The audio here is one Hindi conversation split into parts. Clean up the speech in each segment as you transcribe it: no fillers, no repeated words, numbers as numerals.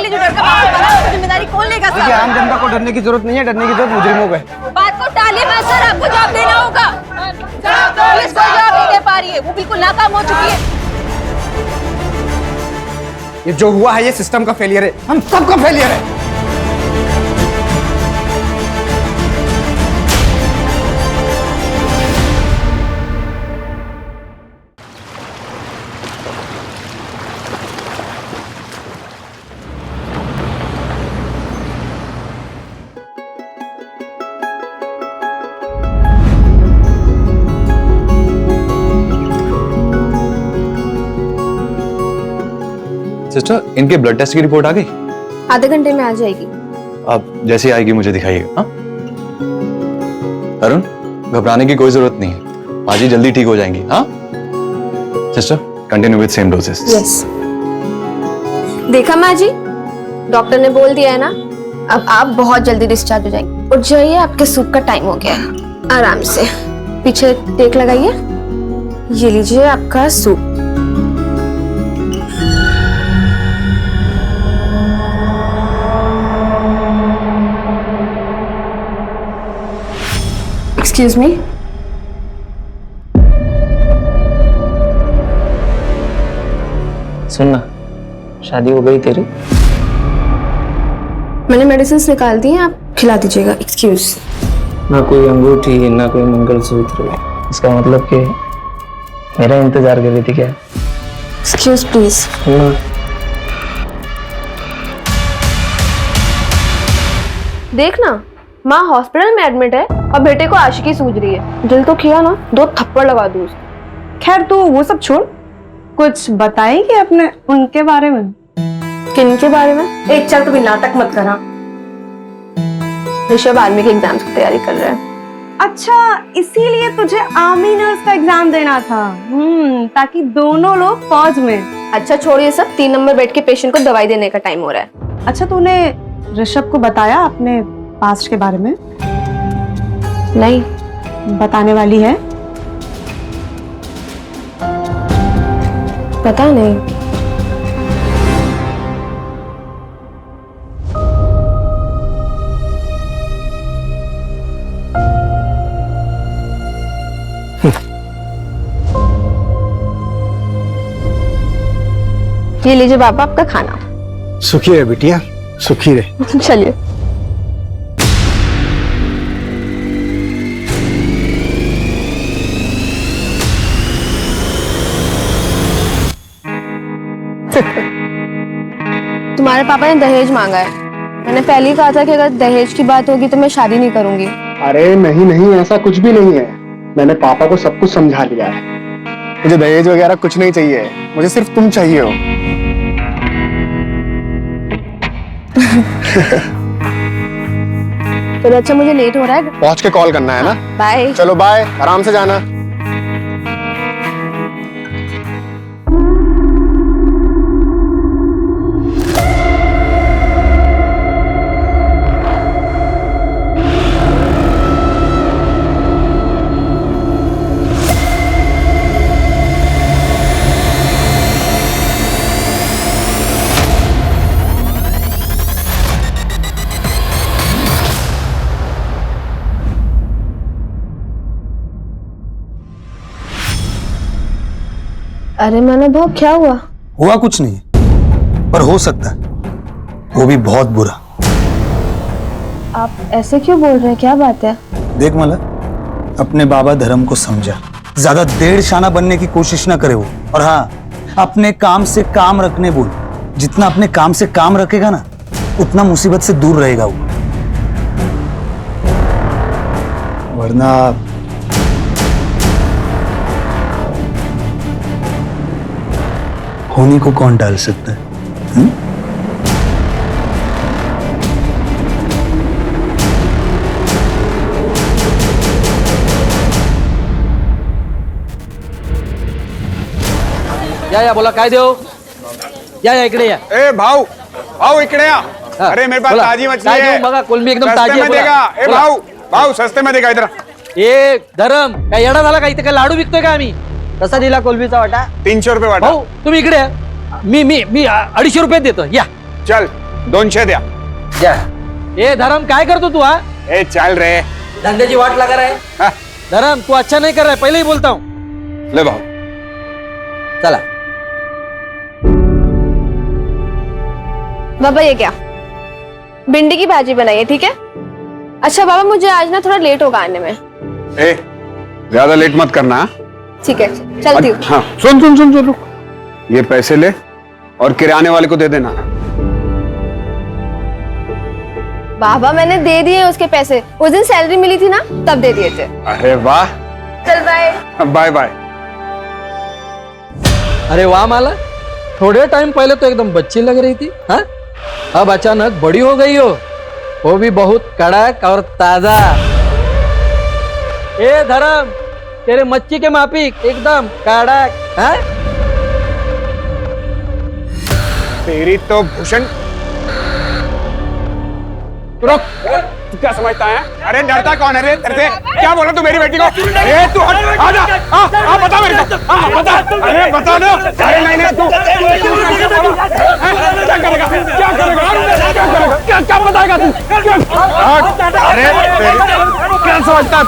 अकेले जो डर का माहौल बना है, जिम्मेदारी कौन लेगा सर? देखिए, आम जनता को डरने की जरूरत नहीं है, डरने की जरूरत मुजरिमों को है। बात को टालिए मत सर, आपको जवाब देना होगा। पुलिस कोई जवाब नहीं दे पा रही है, वो बिल्कुल नाकाम हो चुकी है। ये जो हुआ है ये सिस्टम का फेलियर है, हम सबका फेलियर है। सिस्टर, इनके ब्लड टेस्ट की रिपोर्ट आ गई? आधे घंटे में आ जाएगी। अब जैसे ही आएगी मुझे दिखाइएगा। हाँ अरुण, घबराने की कोई जरूरत नहीं है, बाजी जल्दी ठीक हो जाएंगी। हाँ sister, continue with same doses. Yes. देखा माँ जी, डॉक्टर ने बोल दिया है ना, अब आप बहुत जल्दी डिस्चार्ज हो जाएंगे। उठ जाइए, आपके सूप का टाइम हो गया है। आराम से पीछे टेक लगाइए। ये लीजिए आपका सूप। एक्सक्यूज मी, सुनना, शादी हो गई तेरी? मैंने मेडिसिन निकाल दी हैं, आप खिला दीजिएगा। एक्सक्यूज। ना कोई अंगूठी, ना कोई मंगलसूत्र, इसका मतलब कि मेरा इंतजार कर रही थी क्या? Excuse please. देखना, माँ हॉस्पिटल में एडमिट है और बेटे को आशिकी सूझ रही है। दिल तो किया ना, 2 थप्पड़ लगा दूँ उसको। खैर तू वो सब छोड़, कुछ बताएंगे अपने उनके बारे में? किनके बारे में? एक चल, कभी नाटक मत करा। ऋषभ आर्मी के एग्जाम्स की तैयारी कर रहा है। अच्छा, इसीलिए तुझे आर्मी नर्स का एग्जाम देना था? ताकि दोनों लोग फौज में। अच्छा छोड़िए सब, 3 नंबर बेड के पेशेंट को दवाई देने का टाइम हो रहा है। अच्छा, तूने ऋषभ को बताया अपने पास्ट के बारे में? नहीं। बताने वाली है? पता नहीं। ये लीजिए पापा आपका खाना। सुखी रहे बिटिया, सुखी रहे। चलिए। तुम्हारे पापा ने दहेज मांगा है। मैंने पहले ही कहा था कि अगर दहेज की बात होगी तो मैं शादी नहीं करूंगी। अरे नहीं नहीं, ऐसा कुछ भी नहीं है। मैंने पापा को सब कुछ समझा लिया है। मुझे दहेज वगैरह कुछ नहीं चाहिए, मुझे सिर्फ तुम चाहिए हो। तो अच्छा, मुझे लेट हो रहा है, पहुंच के कॉल करना है ना? बाय। चलो बाय, आराम से जाना। अरे मैंने बहुत, क्या हुआ? हुआ कुछ नहीं, पर हो सकता है, वो भी बहुत बुरा। आप ऐसे क्यों बोल रहे हैं, क्या बात है? देख मला, अपने बाबा धर्म को समझा, ज्यादा देड़ शाना बनने की कोशिश ना करे वो। और हाँ, अपने काम से काम रखने बोल। जितना अपने काम से काम रखेगा ना, उतना मुसीबत से दूर रहेगा वो। वरना होने को कौन टाल सकता है? या बोला काय देऊ? या इकडे या। ए भाऊ, भाऊ इकडे या। अरे मेरे पास ताजी मछली है, बघा कोलंबी एकदम सस्ते ताजी में देगा। ए भाऊ, भाऊ सस्ते में देगा इधर। ए धरम, काय येडा झाला का? इथे काय लाडू विकतोय का आम्ही? कसा दिला कोलंबीचा वाटा? 300 रुपये वाटा। भाऊ तुम्ही इकडे या। मी 250 रुपये देतो, या। चल 200 द्या. ए धरम काय करतो तू हा ए चल रे. धंद्याची वाट लगा रहा है हा, धरम तू अच्छा नहीं कर रहा है पहले ही बोलता हूँ ले भाऊ. चला बाबा ये क्या भिंडी की भाजी बनाई है ठीक है. अच्छा बाबा मुझे आज ना थोड़ा लेट होगा आने में. ए ज्यादा लेट मत करना. हाँ? ठीक है चलती हूँ. हाँ सुन सुन सुन सुन रुक. ये पैसे ले और किराने वाले को दे देना. बाबा मैंने दे दिए उसके पैसे. उस दिन सैलरी मिली थी ना तब दे दिए थे. अरे वाह. चल बाय. Bye bye. अरे वाह माला थोड़े टाइम पहले तो एकदम बच्ची लग रही थी हाँ अब अचानक बड़ी हो गई हो वो भी बहुत कड़क और ताजा. ए धरम तेरे मच्छी के माफिक एकदम कड़क हाँ तेरी तो भूषण. रुक. तू क्या समझता है? अरे डरता कौन है रे तेरे से? क्या बोला तू मेरी बेटी को? अरे तू हट. आजा. हाँ बता मेरे को. हाँ बता. अरे बता दो. अरे नहीं नहीं तू क्या करेगा? क्या करेगा? क्या करेगा? क्या बताएगा तू? अरे क्या समझता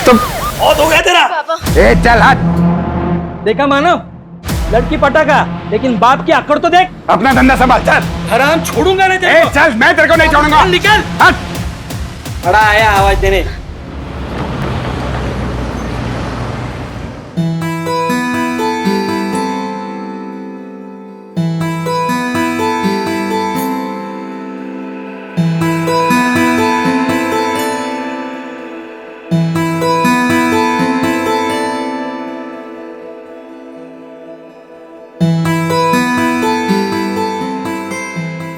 तुम? बहुत हो गया तेरा. ए चल हट. देखा मानो लड़की पटाखा लेकिन बाप की अकड़ तो देख. अपना धंधा संभाल. चल. हराम छोड़ूंगा नहीं ए चल मैं तेरे को नहीं छोड़ूंगा. निकल. हट. बड़ा आया आवाज देने.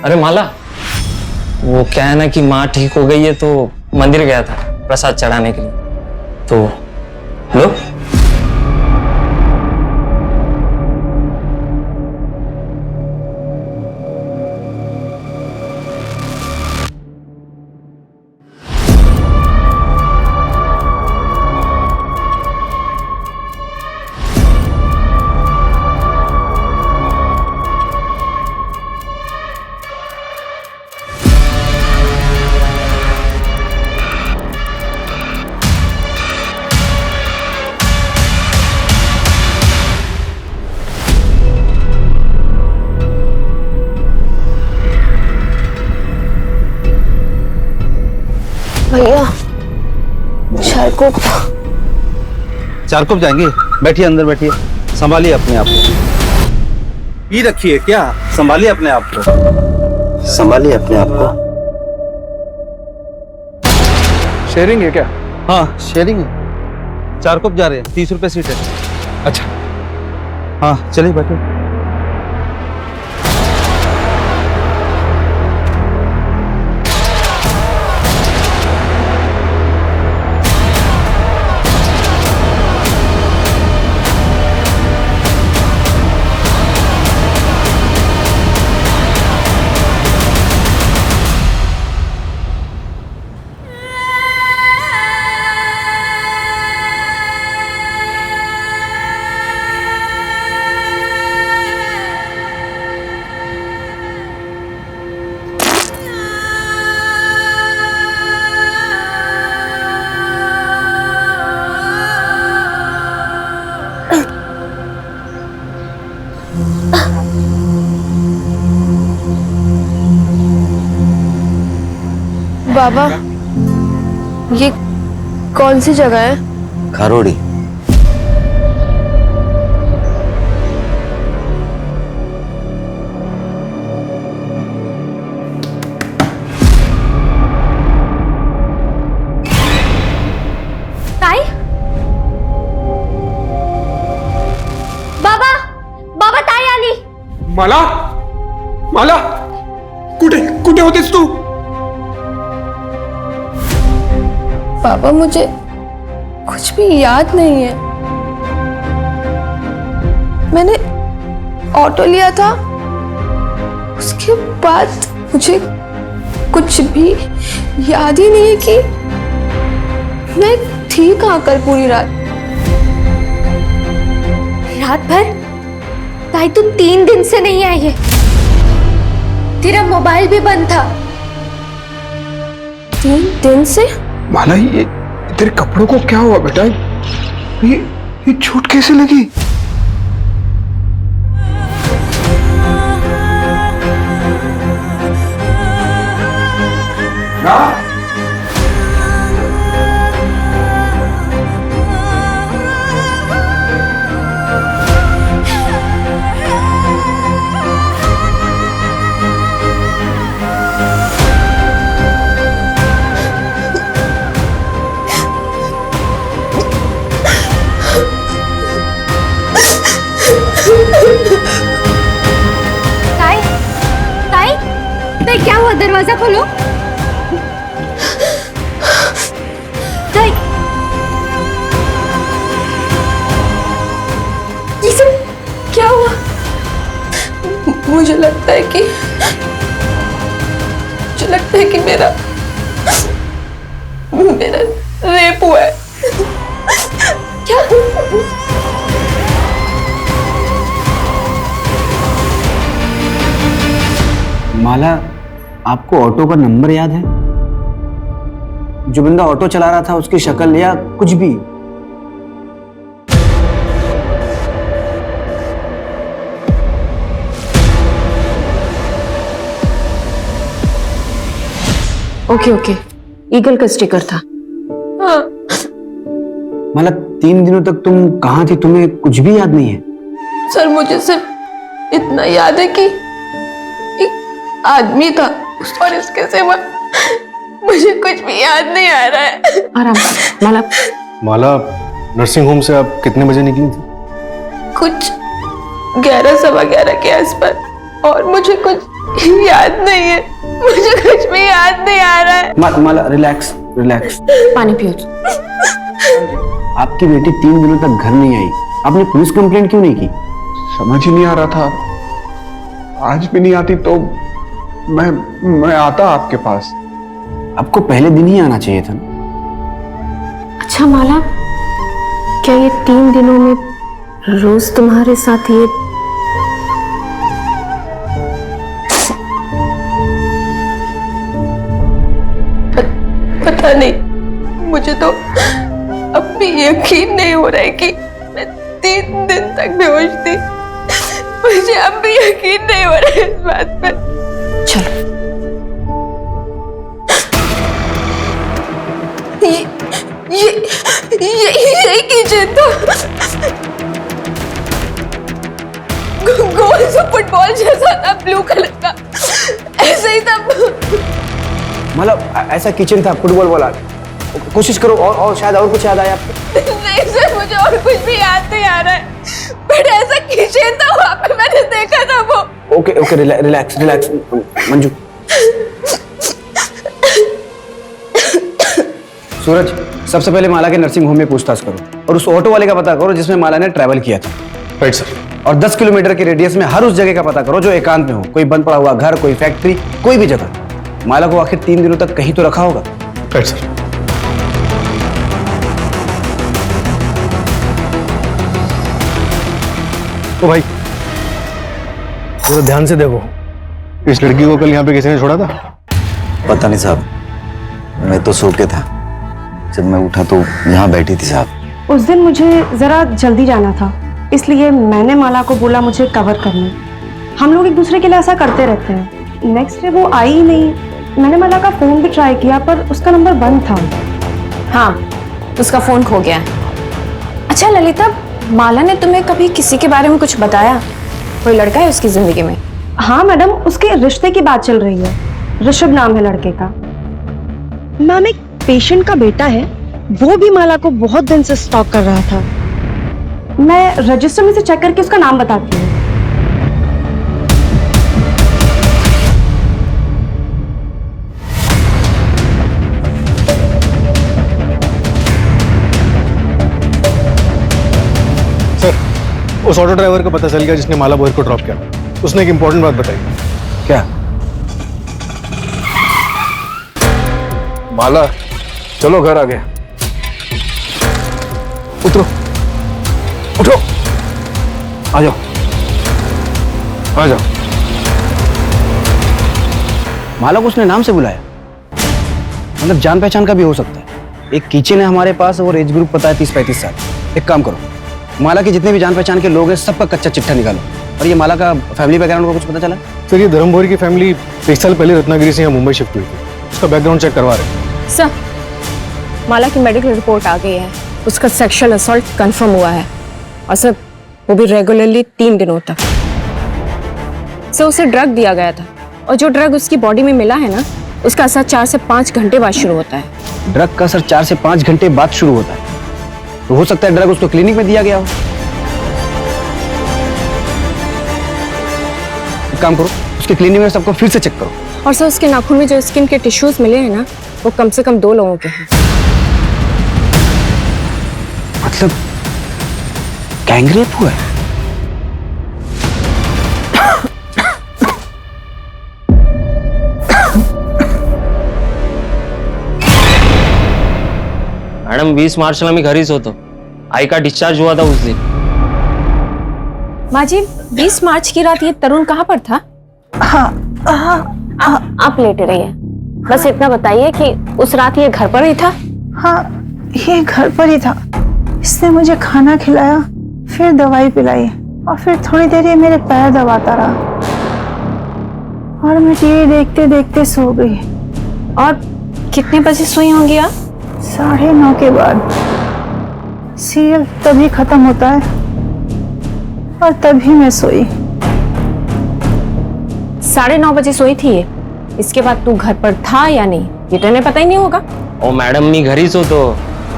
अरे माला वो क्या है ना कि माँ ठीक हो गई है तो मंदिर गया था प्रसाद चढ़ाने के लिए तो हेलो भैया चारकोप. चारकोप जाएंगे. बैठिए अंदर बैठिए. संभालिए अपने आप को. पी रखिए क्या? संभालिए अपने आप को. संभालिए अपने आप को. शेयरिंग है क्या? हाँ शेयरिंग है. चारकोप जा रहे हैं. 30 रुपए सीट है. अच्छा. हाँ चलिए बैठो. बाबा ये कौन सी जगह है? खारोड़ी. ताई बाबा बाबा ताई आली. मला मला कुठे कुठे होतीस तू? बाबा मुझे कुछ भी याद नहीं है. मैंने ऑटो लिया था उसके बाद मुझे कुछ भी याद ही नहीं है कि मैं थी कहाँ कर पूरी रात. रात भर ताई तुम 3 दिन से नहीं आई है. तेरा मोबाइल भी बंद था 3 दिन से। माला, ये तेरे कपड़ों को क्या हुआ बेटा? ये चोट कैसे लगी? ताई, ताई, ताई क्या हुआ? दरवाजा खोलो। ताई, ये सब क्या हुआ? मुझे लगता है कि मेरा रेप हुआ है। क्या? माला, आपको ऑटो का नंबर याद है? जो बंदा ऑटो चला रहा था उसकी शक्ल या कुछ भी? ओके, ईगल का स्टिकर था। हाँ, माला, 3 दिनों तक तुम कहाँ थी? तुम्हें कुछ भी याद नहीं है? सर मुझे सिर्फ इतना याद है कि एक आदमी था और इसके सिवा मुझे कुछ भी याद नहीं आ रहा है। आराम, माला। माला, नर्सिंग होम से आप कितने बजे निकली थी? कुछ 11 सवा 11 के आसपास, और मुझे कुछ याद नहीं है। मुझे कुछ भी याद नहीं आ रहा है। माला, रिलैक्स। पानी पियो। आपकी बेटी 3 दिनों तक घर नहीं आई, आपने पुलिस कंप्लेंट क्यों नहीं की? समझ ही नहीं आ रहा था। आज भी नहीं आती तो मैं आता आपके पास। आपको पहले दिन ही आना चाहिए था ना। अच्छा माला, क्या ये 3 दिनों में रोज तुम्हारे साथ ये पता नहीं, मुझे तो अब भी यकीन नहीं हो रहा है कि मैं 3 दिन तक बेहोश थी। मुझे अब भी यकीन नहीं हो रहा है इस बात पे। चलो, ये किचन था, गोल सा फुटबॉल जैसा था, ब्लू कलर का, ऐसे ही था। मतलब ऐसा किचन था, फुटबॉल वाला? कोशिश करो और शायद और कुछ याद आया आपको। नहीं सर, मुझे और कुछ भी याद नहीं आ रहा है, बट ऐसा किचन था, वहां पे मैंने देखा था वो। Okay, relax Manju. सूरज, सबसे पहले माला के नर्सिंग होम में पूछताछ करो और उस ऑटो वाले का पता करो जिसमें माला ने ट्रैवल किया था। Right sir. और 10 किलोमीटर के रेडियस में हर उस जगह का पता करो जो एकांत में हो, कोई बंद पड़ा हुआ घर, कोई फैक्ट्री, कोई भी जगह। माला को आखिर 3 दिनों तक कहीं तो रखा होगा। Right sir. ओ भाई, थोड़ा ध्यान से देखो, इस लड़की को कल यहाँ पे किसी ने छोड़ा था? पता नहीं साहब, मैं तो सो के था, जब मैं उठा तो यहाँ बैठी थी साहब। उस दिन मुझे जरा जल्दी जाना था, इसलिए मैंने माला को बोला मुझे कवर करने। हम लोग एक दूसरे के लिए ऐसा करते रहते हैं। नेक्स्ट डे वो आई ही नहीं। मैंने माला का फोन भी ट्राई किया पर उसका नंबर बंद था। हाँ, उसका फोन खो गया है। अच्छा ललिता, माला ने तुम्हें कभी किसी के बारे में कुछ बताया? कोई लड़का है उसकी जिंदगी में? हाँ मैडम, उसके रिश्ते की बात चल रही है। ऋषभ नाम है लड़के का। मैम, एक पेशेंट का बेटा है, वो भी माला को बहुत दिन से स्टॉक कर रहा था। मैं रजिस्टर में से चेक करके उसका नाम बताती हूँ। सर, उस ऑटो ड्राइवर का पता चल गया जिसने माला बोहर को ड्रॉप किया। उसने एक इंपॉर्टेंट बात बताई। क्या? माला, चलो घर आ गए। उतरो, उठो, आ जाओ, आ जाओ। माला को उसने नाम से बुलाया, मतलब जान पहचान का भी हो सकता है। एक किचन है हमारे पास और एज ग्रुप पता है 30-35 साल। एक काम करो, माला के जितने भी जान पहचान के लोग हैं सबका कच्चा चिट्ठा निकालो। और ये माला का फैमिली बैकग्राउंड को कुछ पता चला? सर ये धर्म भोरी की फैमिली 1 साल पहले रत्नागिरी से यहाँ मुंबई शिफ्ट हुई थी। उसका बैकग्राउंड चेक करवा रहे हैं। सर, माला की मेडिकल रिपोर्ट आ गई है, उसका सेक्सुअल असॉल्ट कंफर्म हुआ है और सर वो भी रेगुलरली 3 दिनों तक। सर उसे ड्रग दिया गया था और जो ड्रग उसकी बॉडी में मिला है ना, उसका असर 4 से 5 घंटे बाद शुरू होता है। ड्रग का असर 4 से 5 घंटे बाद शुरू होता है, तो हो सकता है ड्रग उसको क्लिनिक में दिया गया हो। एक काम करो, उसके क्लिनिक में सबको फिर से चेक करो। और सर उसके नाखून में जो स्किन के टिश्यूज मिले हैं ना, वो कम से कम 2 लोगों के हैं। मतलब गैंगरेप हुआ है? मैडम 20 मार्च में घरीच होतो, आई का डिस्चार्ज हुआ था उस दिन। माँ जी 20 मार्च की रात ये तरुण कहाँ पर था? आप लेटे रहिए, बस इतना बताइए कि उस रात ये घर पर ही था? हाँ, ये घर पर ही था। इसने मुझे खाना खिलाया, फिर दवाई पिलाई और फिर थोड़ी देर ये मेरे पैर दबाता रहा और मैं टीवी देखते देखते सो गई। और कितने बजे सोई होंगी आप? 9:30 के बाद। सीरियल तभी खत्म होता है और तभी मैं सोई। 9:30 बजे सोई थी ये। इसके बाद तू घर पर था या नहीं, ये तो इन्हें पता ही नहीं होगा। ओ मैडम मी घरीच होतो।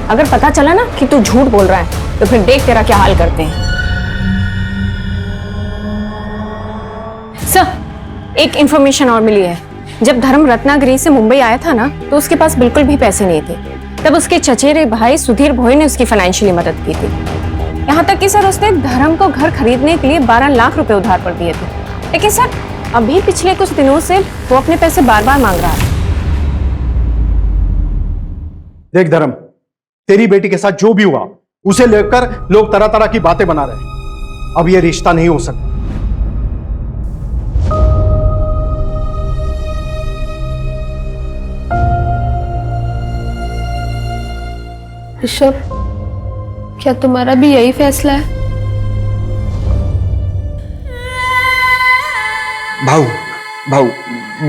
अगर पता चला ना कि तू झूठ बोल रहा है तो फिर देख तेरा क्या हाल करते हैं। सर, एक इंफॉर्मेशन और मिली है। जब धर्म रत्नागिरी से मुंबई आया था ना, तो उसके पास बिल्कुल भी पैसे नहीं थे। तब उसके चचेरे भाई सुधीर भोई ने उसकी फाइनेंशियली मदद की थी। यहाँ तक कि सर उसने धर्म को घर खरीदने के लिए 12 लाख रुपए उधार पर दिए थे। लेकिन सर अभी पिछले कुछ दिनों से वो अपने पैसे बार बार मांग रहा है। देख धर्म, तेरी बेटी के साथ जो भी हुआ उसे लेकर लोग तरह तरह की बातें बना रहे हैं। अब ये रिश्ता नहीं हो सकता। ऋषभ, क्या तुम्हारा भी यही फैसला है? भाऊ भाऊ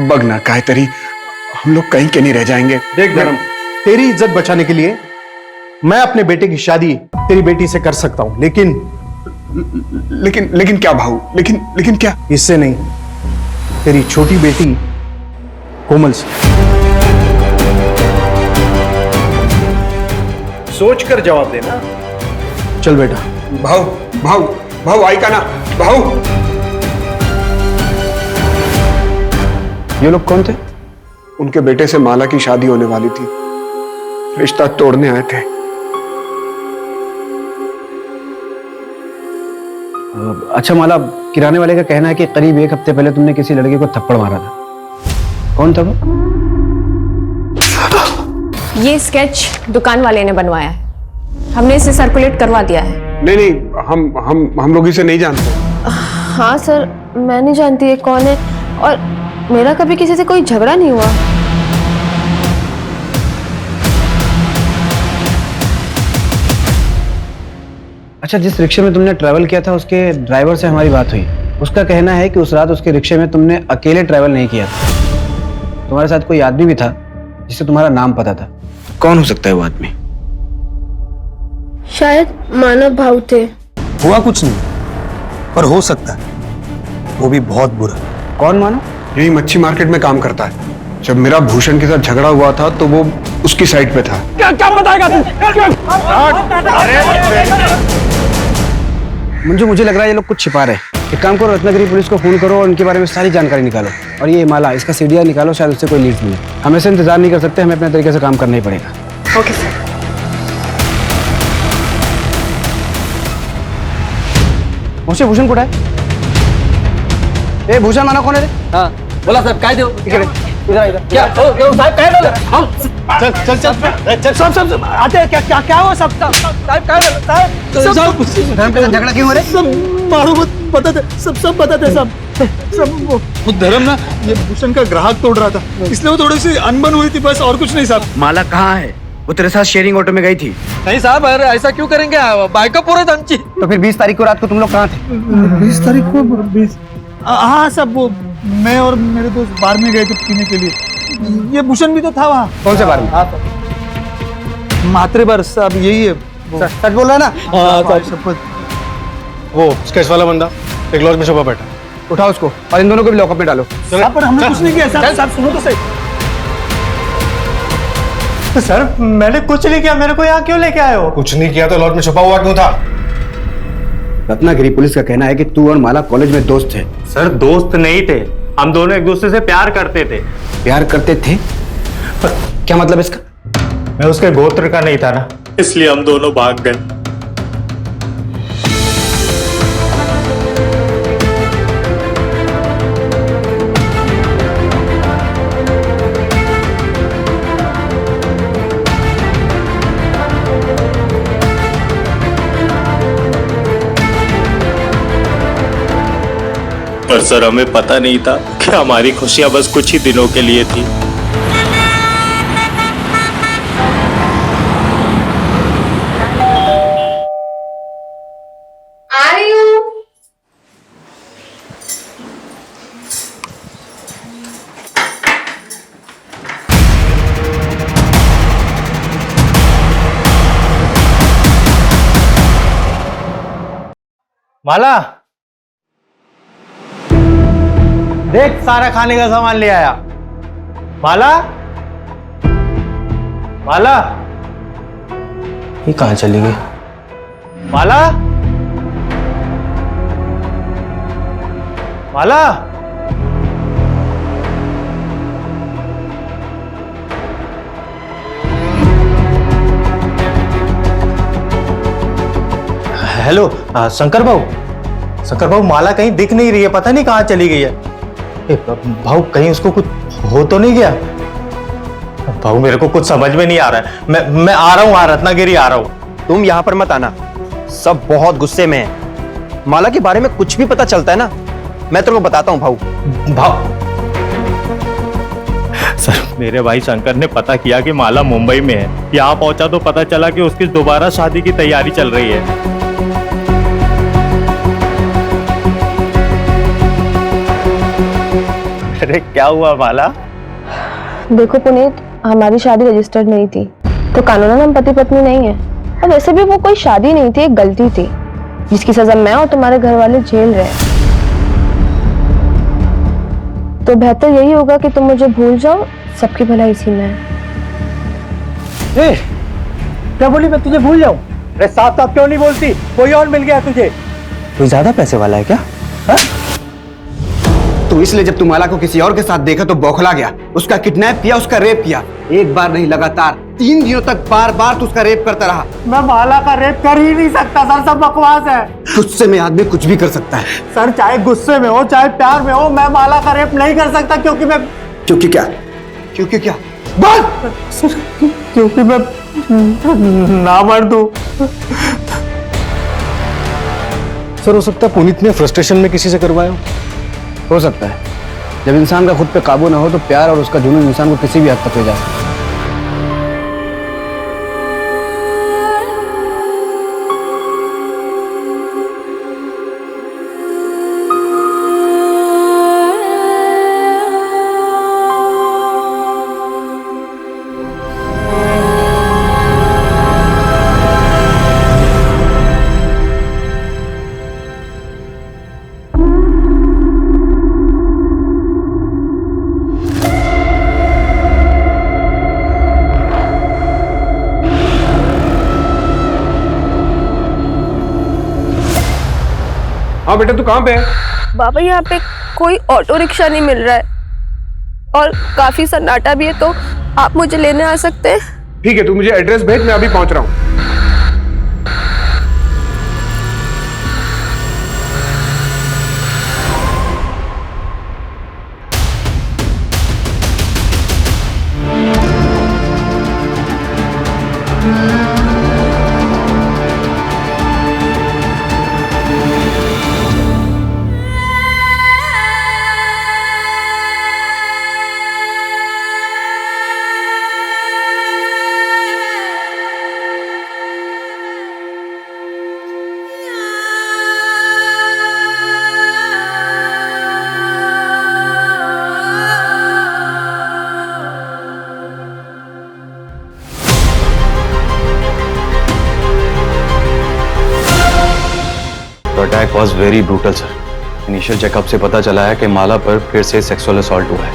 बघ ना काय तरी हम लोग कहीं के नहीं रह जाएंगे। देख धर्म, तेरी इज्जत बचाने के लिए मैं अपने बेटे की शादी तेरी बेटी से कर सकता हूं, लेकिन क्या भाऊ? लेकिन क्या? इससे नहीं, तेरी छोटी बेटी कोमल से। सोच कर जवाब देना। चल बेटा। भाऊ आई का ना भाऊ। ये लोग कौन थे? उनके बेटे से माला की शादी होने वाली थी, रिश्ता तोड़ने आए थे। अच्छा माला, किराने वाले का कहना है कि करीब 1 हफ्ते पहले तुमने किसी लड़के को थप्पड़ मारा था। कौन था वो? ये स्केच दुकान वाले ने बनवाया है, हमने इसे सर्कुलेट करवा दिया है। नहीं हम लोग इसे नहीं जानते। हाँ सर, मैं नहीं जानती ये कौन है और मेरा कभी किसी से कोई झगड़ा नहीं हुआ। अच्छा, जिस रिक्शे में तुमने ट्रैवल किया था उसके ड्राइवर से हमारी बात हुई। उसका कहना है कि उस रात उसके रिक्शे में तुमने अकेले ट्रैवल नहीं किया था, तुम्हारे साथ कोई आदमी भी था जिसे तुम्हारा नाम पता था। कौन हो सकता है वो आदमी? शायद मानव भाव थे। हुआ कुछ नहीं, पर हो सकता है वो भी बहुत बुरा। कौन मानव? यही मच्छी मार्केट में काम करता है। जब मेरा भूषण के साथ झगड़ा हुआ था तो वो उसकी साइड पे था। क्या बताएगा तू? मुझे लग रहा है ये लोग कुछ छिपा रहे हैं। एक काम करो, रत्नागिरी पुलिस को फोन करो और उनके बारे में सारी जानकारी निकालो। और ये माला, इसका सीडीआर निकालो, शायद उससे कोई लीड मिले। हम ऐसे इंतजार नहीं कर सकते, हमें अपने तरीके से काम करना ही पड़ेगा। Okay sir. भूषण कुठे आहे? ए भूषण मानव कोण आहे रे? हाँ बोला साहब, काय देऊ? इकडे इधर क्या साहब काय झालं? हम सब आते हैं। क्या हुआ? सब झगड़ा क्यों हो रहा है? मारो मत, बताते सब बताते सब। वो धर्म ना ये भूषण का ग्राहक तोड़ रहा था, इसलिए वो थोड़ी सी अनबन हुई थी, बस और कुछ नहीं साहब। माला कहाँ है? वो तेरे साथ शेयरिंग ऑटो में गई थी। नहीं साहब, अरे ऐसा क्यों करेंगे? बाइक पूरे आमची। तो फिर 20 तारीख को रात को तुम लोग कहाँ थे? 20 तारीख को 20 हाँ सब वो मैं और मेरे दोस्त बार में गए थे पीने के लिए। ये भूषण भी तो था वहाँ। कौन से बार में? मात्रे बार साहब, यही है। सच बोल रहा है ना? हाँ शपथ। वो स्केच वाला बंदा एक लॉज में छुपा बैठा, उठाओ उसको और इन दोनों को भी लॉकअप में डालो। पर हमने कुछ नहीं किया साहब, सुनो तो सही। सर मैंने कुछ नहीं किया, मेरे को यहाँ क्यों लेके आए हो? कुछ नहीं किया तो लॉज में छुपा हुआ क्यों था? रत्नागिरी पुलिस का कहना है कि तू और माला कॉलेज में दोस्त थे। सर दोस्त नहीं थे, हम दोनों एक दूसरे से प्यार करते थे। प्यार करते थे? पर क्या मतलब इसका? मैं उसके गोत्र का नहीं था ना, इसलिए हम दोनों भाग गए। पर सर हमें पता नहीं था कि हमारी खुशियां बस कुछ ही दिनों के लिए थी। आ रही हूँ। माला देख, सारा खाने का सामान ले आया। माला माला ये कहाँ चली गई? माला माला हेलो शंकर भाऊ, माला कहीं दिख नहीं रही है, पता नहीं कहाँ चली गई है। भाऊ कहीं उसको कुछ हो तो नहीं गया? भाऊ मेरे को कुछ समझ में नहीं आ रहा है। मैं आ रहा हूँ, रत्नागिरी आ रहा हूँ। तुम यहाँ पर मत आना, सब बहुत गुस्से में है। माला के बारे में कुछ भी पता चलता है ना, मैं तेरे को बताता हूँ भाऊ। सर मेरे भाई शंकर ने पता किया कि माला मुंबई में है। यहाँ पहुंचा तो पता चला कि उसकी दोबारा शादी की तैयारी चल रही है। अरे क्या हुआ माला? देखो पुनीत, हमारी शादी रजिस्टर्ड नहीं थी, तो कानूनन हम पति पत्नी नहीं है। और वैसे भी वो कोई शादी नहीं थी, एक गलती थी जिसकी सजा मैं और तुम्हारे घर वाले झेल रहे हैं। तो बेहतर यही होगा कि तुम मुझे भूल जाओ, सबकी भलाई इसी में है। क्या बोली मैं तुझे भूल जाऊं? अरे साफ साफ क्यों नहीं बोलती? कोई और मिल गया तुझे? कोई ज्यादा पैसे वाला है क्या? तो इसलिए जब तू माला को किसी और के साथ देखा तो बौखला गया, उसका किडनैप किया, उसका रेप किया। एक बार नहीं, लगातार 3 दिनों तक बार बार तू उसका रेप करता रहा। मैं माला का रेप कर ही नहीं सकता सर, सब बकवास है। गुस्से में आदमी कुछ भी कर सकता है सर, चाहे गुस्से में हो चाहे प्यार में हो, मैं माला का रेप नहीं कर सकता। क्योंकि मैं क्योंकि क्या? क्योंकि क्या? बोल। क्योंकि मैं ना मर दूं। सर हो सकता है पुनीत ने फ्रस्ट्रेशन में किसी से करवाया हो सकता है। जब इंसान का खुद पे काबू ना हो तो प्यार और उसका जुनून इंसान को किसी भी हद तक ले जाए। हाँ बेटा, तू कहाँ पे है? बाबा यहाँ पे कोई ऑटो रिक्शा नहीं मिल रहा है और काफी सन्नाटा भी है, तो आप मुझे लेने आ सकते हैं? ठीक है, तू मुझे एड्रेस भेज, मैं अभी पहुंच रहा हूँ। Was very brutal sir. Initial checkup से पता चला है कि माला पर फिर से सेक्सुअल असॉल्ट हुआ है।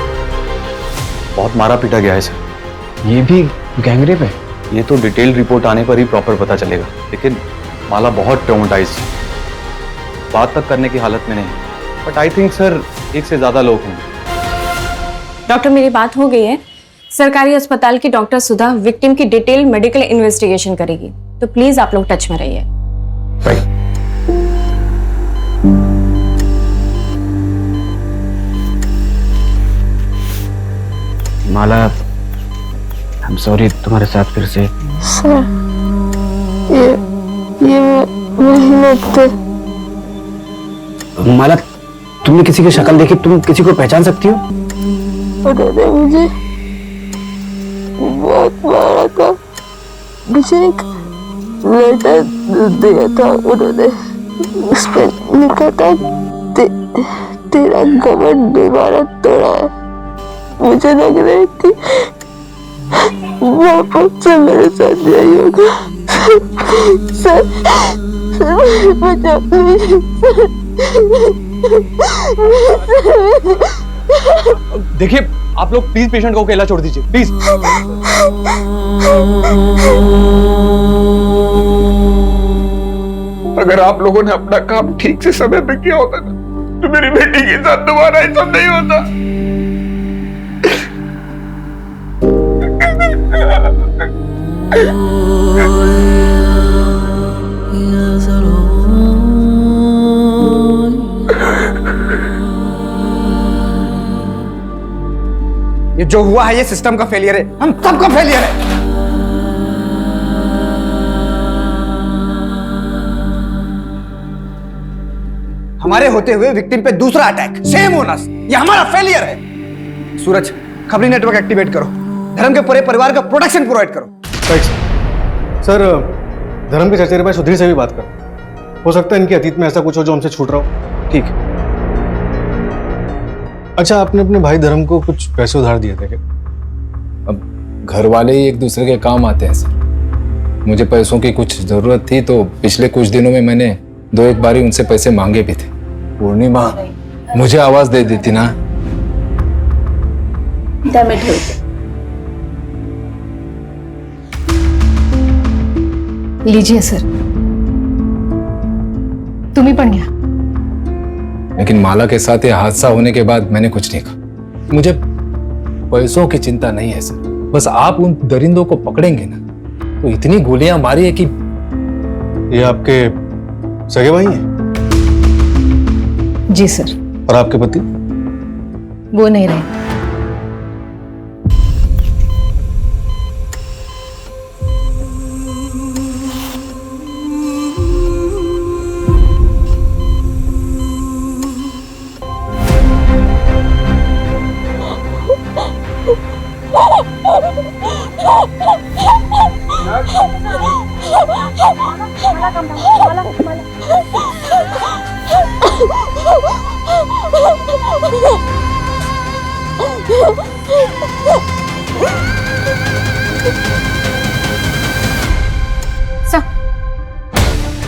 बहुत मारा पीटा गया है सर। ये भी गैंगरेप है? ये तो डिटेल रिपोर्ट आने पर ही प्रॉपर पता चलेगा, लेकिन माला बहुत ट्रॉमेटाइज्ड है, बात तक करने की हालत में नहीं। बट आई थिंक सर एक से ज्यादा लोग होंगे। डॉक्टर मेरी बात हो गई है। सरकारी अस्पताल की डॉक्टर सुधा विक्टिम की डिटेल मेडिकल इन्वेस्टिगेशन करेगी, तो प्लीज आप लोग टच में रहिए। माला, आई एम सॉरी तुम्हारे साथ फिर से। सर ये मेहनत थे। माला, तुमने किसी की शक्ल देखी? तुम किसी को पहचान सकती हो? उन्होंने मुझे बहुत मारा था। मुझे एक लेटर दिया था उन्होंने, उस पर लिखा था तेरा घमंड दोबारा तोड़ा है। मुझे लग रहा है कि वापस से मेरे साथ यही होगा। सर बचा देखिए आप लोग प्लीज पेशेंट को अकेला छोड़ दीजिए प्लीज। अगर आप लोगों ने अपना काम ठीक से समय पे किया होता ना, तो मेरी बेटी के साथ दोबारा ऐसा नहीं होता। ये जो हुआ है ये सिस्टम का फेलियर है, हम सबका फेलियर है। हमारे होते हुए विक्टिम पे दूसरा अटैक, सेम होना, ये हमारा फेलियर है। सूरज, खबरी नेटवर्क एक्टिवेट करो, धर्म के पूरे परिवार का प्रोटेक्शन प्रोवाइड करो। सर धर्म के चचेरे भाई सुधीर से भी बात करो, हो सकता है इनके अतीत में ऐसा कुछ हो जो हमसे छूट रहा हो। ठीक है। अच्छा, आपने अपने भाई धर्म को कुछ पैसे उधार दिए थे क्या? अब घर वाले ही एक दूसरे के काम आते हैं सर। मुझे पैसों की कुछ जरूरत थी तो पिछले कुछ दिनों में मैंने 2-1 बारी उनसे पैसे मांगे भी थे। पूर्णिमा मुझे आवाज दे देती ना। लीजिए सर, तुम्ही पण घ्या। लेकिन माला के साथ ये हादसा होने के बाद मैंने कुछ नहीं कहा। मुझे पैसों की चिंता नहीं है सर, बस आप उन दरिंदों को पकड़ेंगे ना तो इतनी गोलियां मारी है कि। ये आपके सगे भाई हैं? जी सर। और आपके पति? वो नहीं रहे।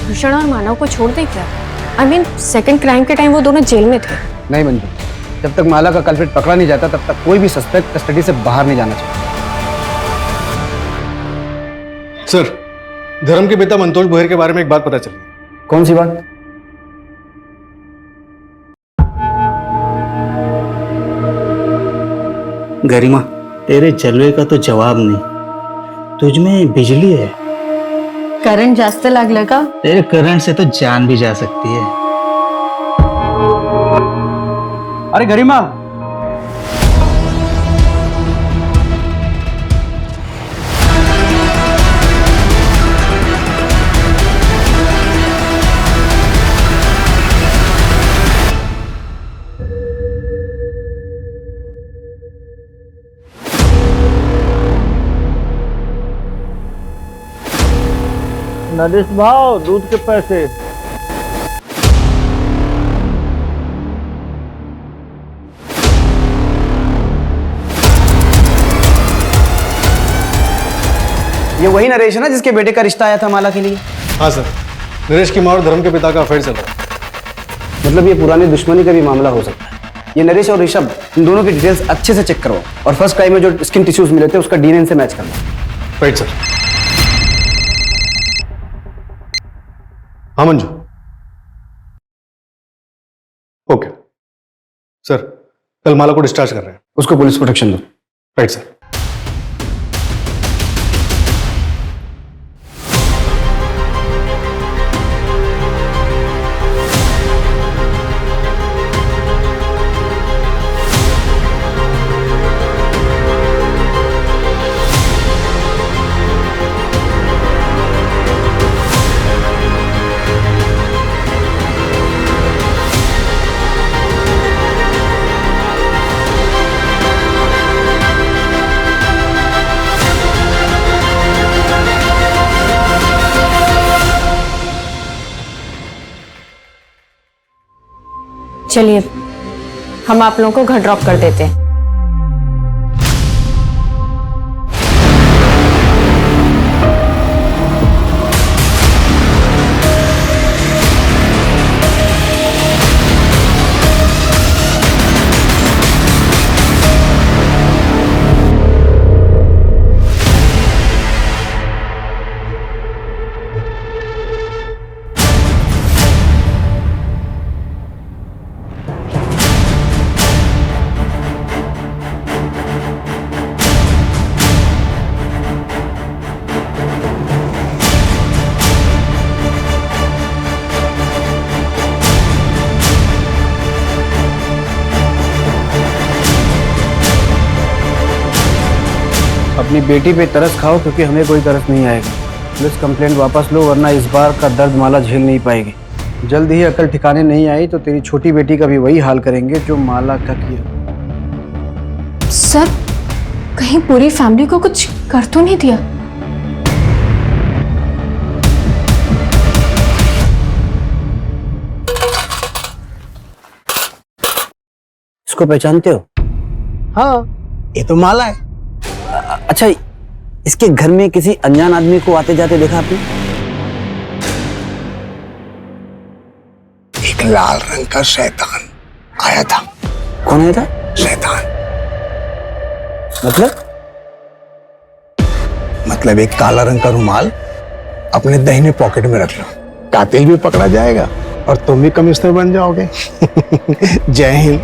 भूषण और मानव को छोड़ दे क्या? आई मीन सेकंड क्राइम के टाइम वो दोनों जेल में थे। नहीं मंजू, जब तक माला का कल्प्रिट पकड़ा नहीं जाता तब तक कोई भी सस्पेक्ट कस्टडी से बाहर नहीं जाना चाहिए। सर, धर्म के पिता मंतोष बोहर के बारे में एक बात पता चली। कौन सी बात? गरिमा, तेरे जलवे का तो जवाब नहीं, तुझ में बिजली है। करंट जास्त लागलं का? तेरे करंट से तो जान भी जा सकती है। अरे गरिमा, नरेश भाव, दूध के पैसे। ये वही नरेश है ना जिसके बेटे का रिश्ता आया था माला के लिए? हाँ सर, नरेश की माँ और धर्म के पिता का अफेयर चल रहा है। मतलब ये पुरानी दुश्मनी का भी मामला हो सकता है। ये नरेश और ऋषभ, इन दोनों की डिटेल्स अच्छे से चेक करवाओ और फर्स्ट क्राइम में जो स्किन टिश्यूज मिले थे उसका डीएनए से मैच करवाओ। Right sir. हाँ मंजू। ओके सर, कल माला को डिस्चार्ज कर रहे हैं। उसको पुलिस प्रोटेक्शन दो। Right sir. चलिए हम आप लोगों को घर ड्रॉप कर देते हैं। अपनी बेटी पे तरस खाओ, क्योंकि हमें कोई तरस नहीं आएगा। पुलिस कंप्लेंट वापस लो, वरना इस बार का दर्द माला झेल नहीं पाएगी। जल्द ही अकल ठिकाने नहीं आई तो तेरी छोटी बेटी का भी वही हाल करेंगे जो माला का किया। सर, कहीं पूरी फैमिली को कुछ कर तो नहीं दिया? इसको पहचानते हो? हाँ, ये तो माला है। अच्छा, इसके घर में किसी अनजान आदमी को आते जाते देखा आपने? एक लाल रंग का शैतान आया था। कौन आया था? शैतान मतलब एक काला रंग का रुमाल अपने दाहिने पॉकेट में रख लो, कातिल भी पकड़ा जाएगा और तुम भी कमिश्नर बन जाओगे। जय हिंद।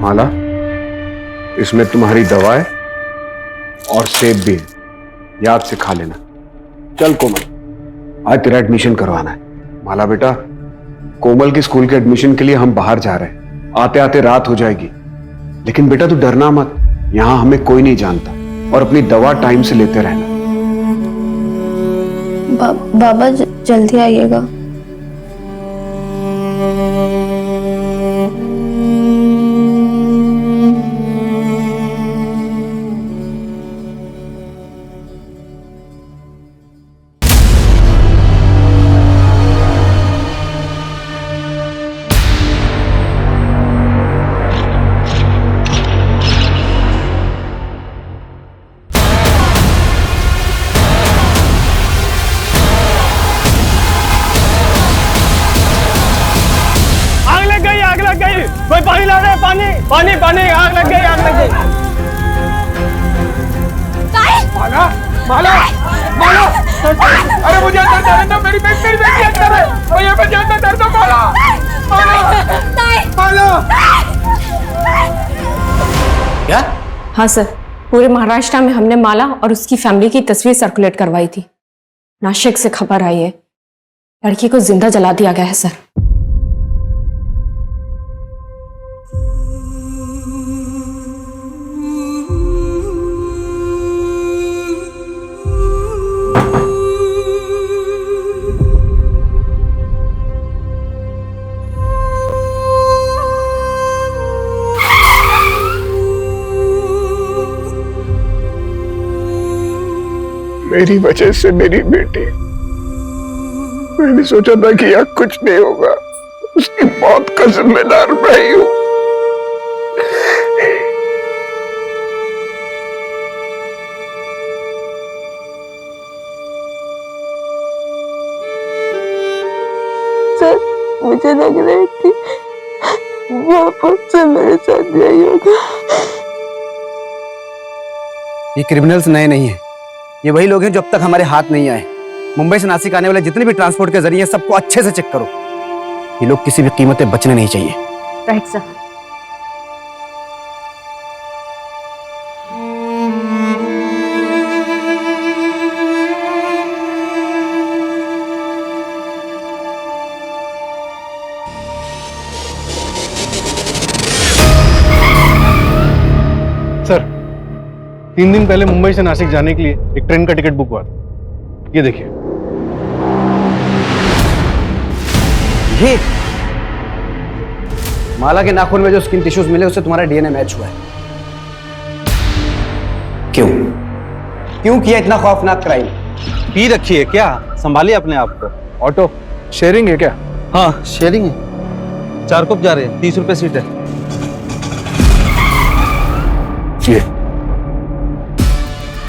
माला, इसमें तुम्हारी दवा है और सेब भी है, याद से खा लेना। चल कोमल, आज तेरा एडमिशन करवाना है। माला बेटा, कोमल की स्कूल के एडमिशन के लिए हम बाहर जा रहे हैं। आते आते रात हो जाएगी, लेकिन बेटा तू डरना मत, यहां हमें कोई नहीं जानता, और अपनी दवा टाइम से लेते रहना। बाबा जल्दी आइएगा। कोई पानी ला रहे, पानी पानी पानी, आग लग गई, आग लग गई। माला, माला, माला, अरे मुझे अंदर जाने दो, मेरी बेटी अंदर है, मुझे मुझे अंदर जाने दो। माला, माला, माला। क्या? हाँ सर, पूरे महाराष्ट्र में हमने माला और उसकी फैमिली की तस्वीर सर्कुलेट करवाई थी। नासिक से खबर आई है, लड़की को जिंदा जला दिया गया है सर। मेरी वजह से मेरी बेटी, मैंने सोचा था कि यहाँ कुछ नहीं होगा, उसकी मौत का जिम्मेदार मैं ही हूँ। सर, मुझे लग रहा है कि वापस से मेरे साथ यही होगा। ये क्रिमिनल्स नए नहीं हैं, ये वही लोग हैं जो अब तक हमारे हाथ नहीं आए। मुंबई से नासिक आने वाले जितने भी ट्रांसपोर्ट के जरिए सबको अच्छे से चेक करो। ये लोग किसी भी कीमत पे बचने नहीं चाहिए। Right sir. सर, 3 दिन पहले मुंबई से नासिक जाने के लिए एक ट्रेन का टिकट बुक हुआ था। ये देखिए। ये माला के नाखून में जो स्किन टिश्यूज मिले उससे तुम्हारा डीएनए मैच हुआ है। क्यों क्यों किया इतना खौफनाक क्राइम? पी रखी है क्या? संभालिए अपने आप को। ऑटो शेयरिंग है क्या? हाँ शेयरिंग है, 4 कप जा रहे हैं, 30 रुपए सीट है। ये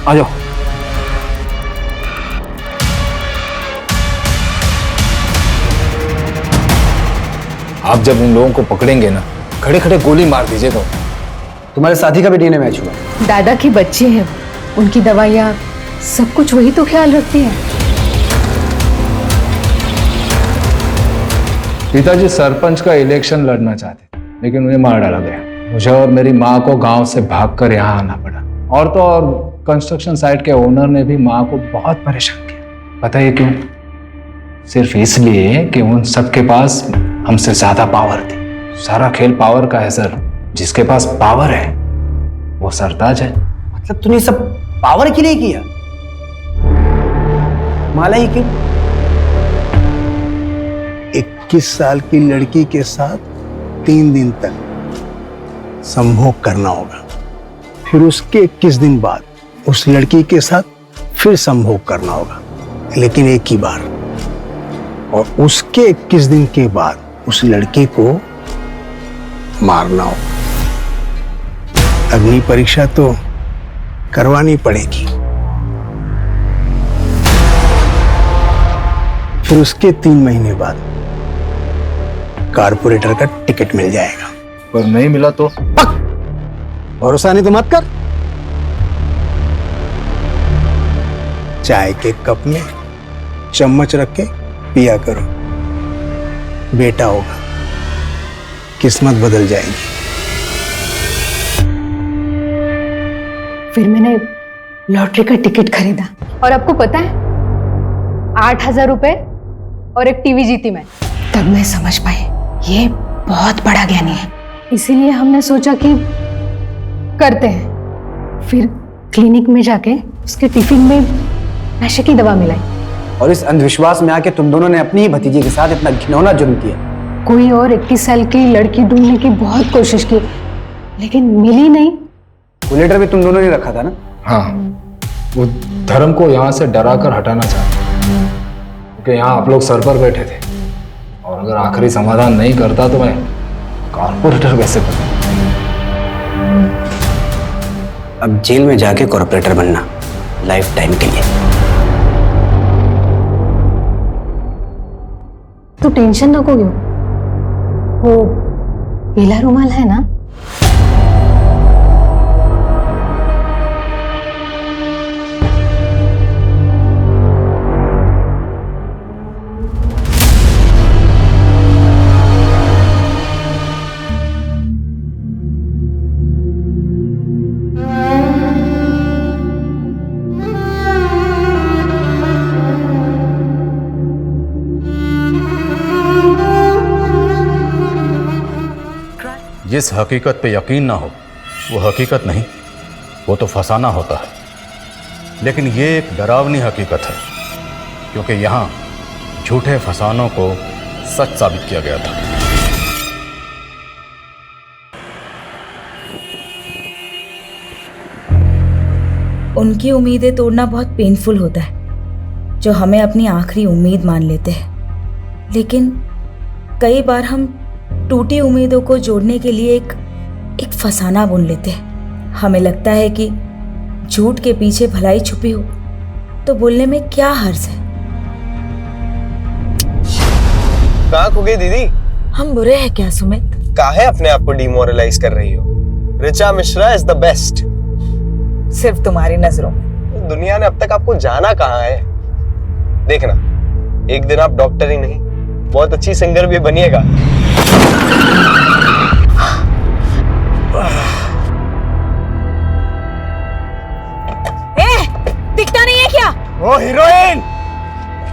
आ जाओ। आप जब उन लोगों को पकड़ेंगे ना, खड़े खड़े गोली मार दीजिएगा। तुम्हारे साथी का भी डीएनए मैच हुआ। दादा की बच्ची है वो, उनकी दवाइयाँ सब कुछ वही तो ख्याल रखती है। पिताजी सरपंच का इलेक्शन लड़ना चाहते थे, लेकिन उन्हें मार डाला गया। मुझे और मेरी माँ को गांव से भागकर यहाँ आना पड़ा। और तो और कंस्ट्रक्शन साइट के ओनर ने भी माँ को बहुत परेशान किया। पता है क्यों? सिर्फ इसलिए कि उन सबके पास हमसे ज्यादा पावर थी। सारा खेल पावर का है सर। जिसके पास पावर है वो सरताज है। मतलब तूने सब पावर के लिए किया? माला ही क्यों? 21 साल की लड़की के साथ 3 दिन तक संभोग करना होगा, फिर उसके 21 दिन बाद उस लड़की के साथ फिर संभोग करना होगा, लेकिन एक ही बार। और उसके 21 दिन के बाद उस लड़की को मारना होगा। अग्नि परीक्षा तो करवानी पड़ेगी। फिर उसके 3 महीने बाद कारपोरेटर का टिकट मिल जाएगा। पर नहीं मिला तो? भरोसा नहीं तो मत कर। चाय के कप में चम्मच रख के पिया करो, बेटा होगा, किस्मत बदल जाएगी। फिर मैंने लॉटरी का टिकट खरीदा और आपको पता है 8,000 रुपए और एक टीवी जीती मैं। तब मैं समझ पाई ये बहुत बड़ा ज्ञानी है। इसीलिए हमने सोचा कि करते हैं। फिर क्लिनिक में जाके उसके टिफिन में नशे की दवा मिलाई। और इस अंधविश्वास में आके तुम दोनों ने अपनी ही भतीजी के साथ इतना घिनौना जुर्म किया। कोई और 21 साल की लड़की ढूंढने की बहुत कोशिश की, लेकिन मिली नहीं। वो लेटर भी तुम दोनों ने रखा था ना? हाँ, वो धर्म को यहाँ से डरा कर हटाना चाहते, क्योंकि यहाँ आप लोग सर पर बैठे थे। और अगर आखिरी समाधान नहीं करता तो मैं कॉर्पोरेटर कैसे बनूं? अब जेल में जाके कॉर्पोरेटर बनना, लाइफ टाइम के लिए। तो टेंशन नको क्यों, वो पीला रुमाल है ना, जिस हकीकत पे यकीन ना हो वो हकीकत नहीं, वो तो फसाना होता है। लेकिन ये एक डरावनी हकीकत है, क्योंकि यहाँ झूठे फसानों को सच साबित किया गया था। उनकी उम्मीदें तोड़ना बहुत पेनफुल होता है, जो हमें अपनी आखिरी उम्मीद मान लेते हैं। लेकिन कई बार हम टूटी उम्मीदों को जोड़ने के लिए एक फसाना बुन लेते हैं। हमें लगता है कि झूठ के पीछे भलाई छुपी हो तो बोलने में क्या हर्ज है। कहाँ खो गई दीदी? हम बुरे हैं क्या सुमित? काहे अपने आप को डिमोरलाइज कर रही हो? Richa Mishra is the best. सिर्फ तुम्हारी नजरों में। दुनिया ने अब तक आपको जाना कहाँ है? देखना, एक दिन आप डॉक्टर ही नहीं, बहुत अच्छी सिंगर भी बनिएगा। दिखता नहीं है क्या? ओ हीरोइन,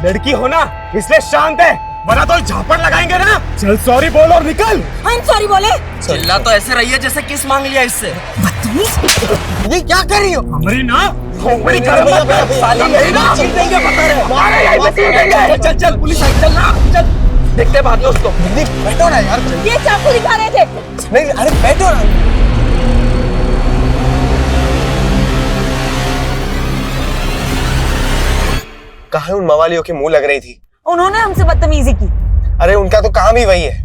लड़की हो ना इसलिए शांत है, वरना तो झापड़ लगाएंगे ना। चल सॉरी बोल और निकल। हम सॉरी बोले? चिल्ला तो ऐसे रही है जैसे किस मांग लिया इससे। ये क्या कर रही हो? हमारी ना खोपड़ी कर साली यही ना चीज देंगे, बता रहे मारे यही पे चीज देंगे। चल चल पुलिस आई, चल ना चल, देखते बाद में उसको। बैठो ना यार। ये चाकू दिखा रहे थे। नहीं अरे बैठो ना। कहाँ उन मवालियों की मुंह लग रही थी? उन्होंने हमसे बदतमीजी की। अरे उनका तो काम ही वही है,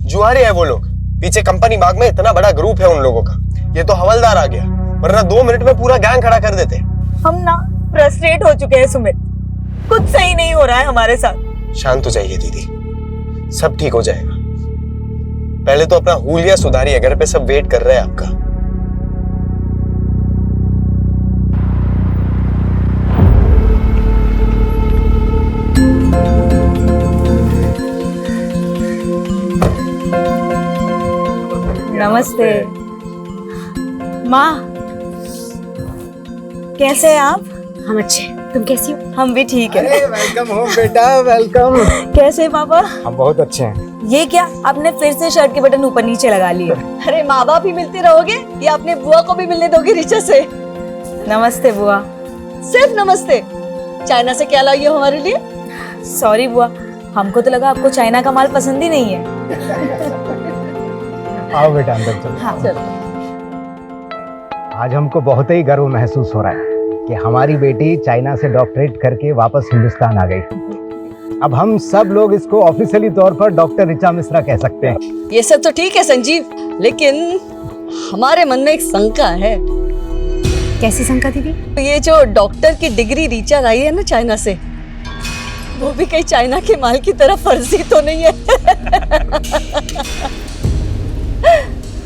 जुआरे हैं वो लोग। पीछे कंपनी बाग में इतना बड़ा ग्रुप है उन लोगों का। ये तो हवलदार आ गया, वरना 2 मिनट में पूरा गैंग खड़ा कर देते। हम ना फ्रस्ट्रेट हो चुके हैं सुमित, कुछ सही नहीं हो रहा है हमारे साथ। शांत हो जाइए दीदी, सब ठीक हो जाएगा। पहले तो अपना हुलिया सुधारिए, घर पे सब वेट कर रहे हैं आपका। नमस्ते माँ, कैसे हैं आप? हम अच्छे, तुम कैसी हो? हम भी ठीक है। वेलकम होम बेटा, वेलकम। कैसे पापा? हम बहुत अच्छे हैं। ये क्या, आपने फिर से शर्ट के बटन ऊपर नीचे लगा लिए? अरे माँ बाप ही मिलते रहोगे या अपने बुआ को भी मिलने दोगे ऋचा से? नमस्ते बुआ। सिर्फ नमस्ते? चाइना से क्या लाई हो हमारे लिए? सॉरी बुआ, हमको तो लगा आपको चाइना का माल पसंद ही नहीं है। आओ बेटा अंदर चलो। हाँ चलो। आज हमको बहुत ही गर्व महसूस हो रहा है कि हमारी बेटी चाइना से डॉक्टरेट करके वापस हिंदुस्तान आ गई। अब हम सब लोग इसको ऑफिशियली तौर पर डॉक्टर ऋचा मिश्रा कह सकते हैं। ये सब तो ठीक है संजीव, लेकिन हमारे मन में एक शंका है। कैसी शंका दीदी? ये जो डॉक्टर की डिग्री ऋचा लाई है ना चाइना से, वो भी कहीं चाइना के माल की तरह फर्जी तो नहीं है?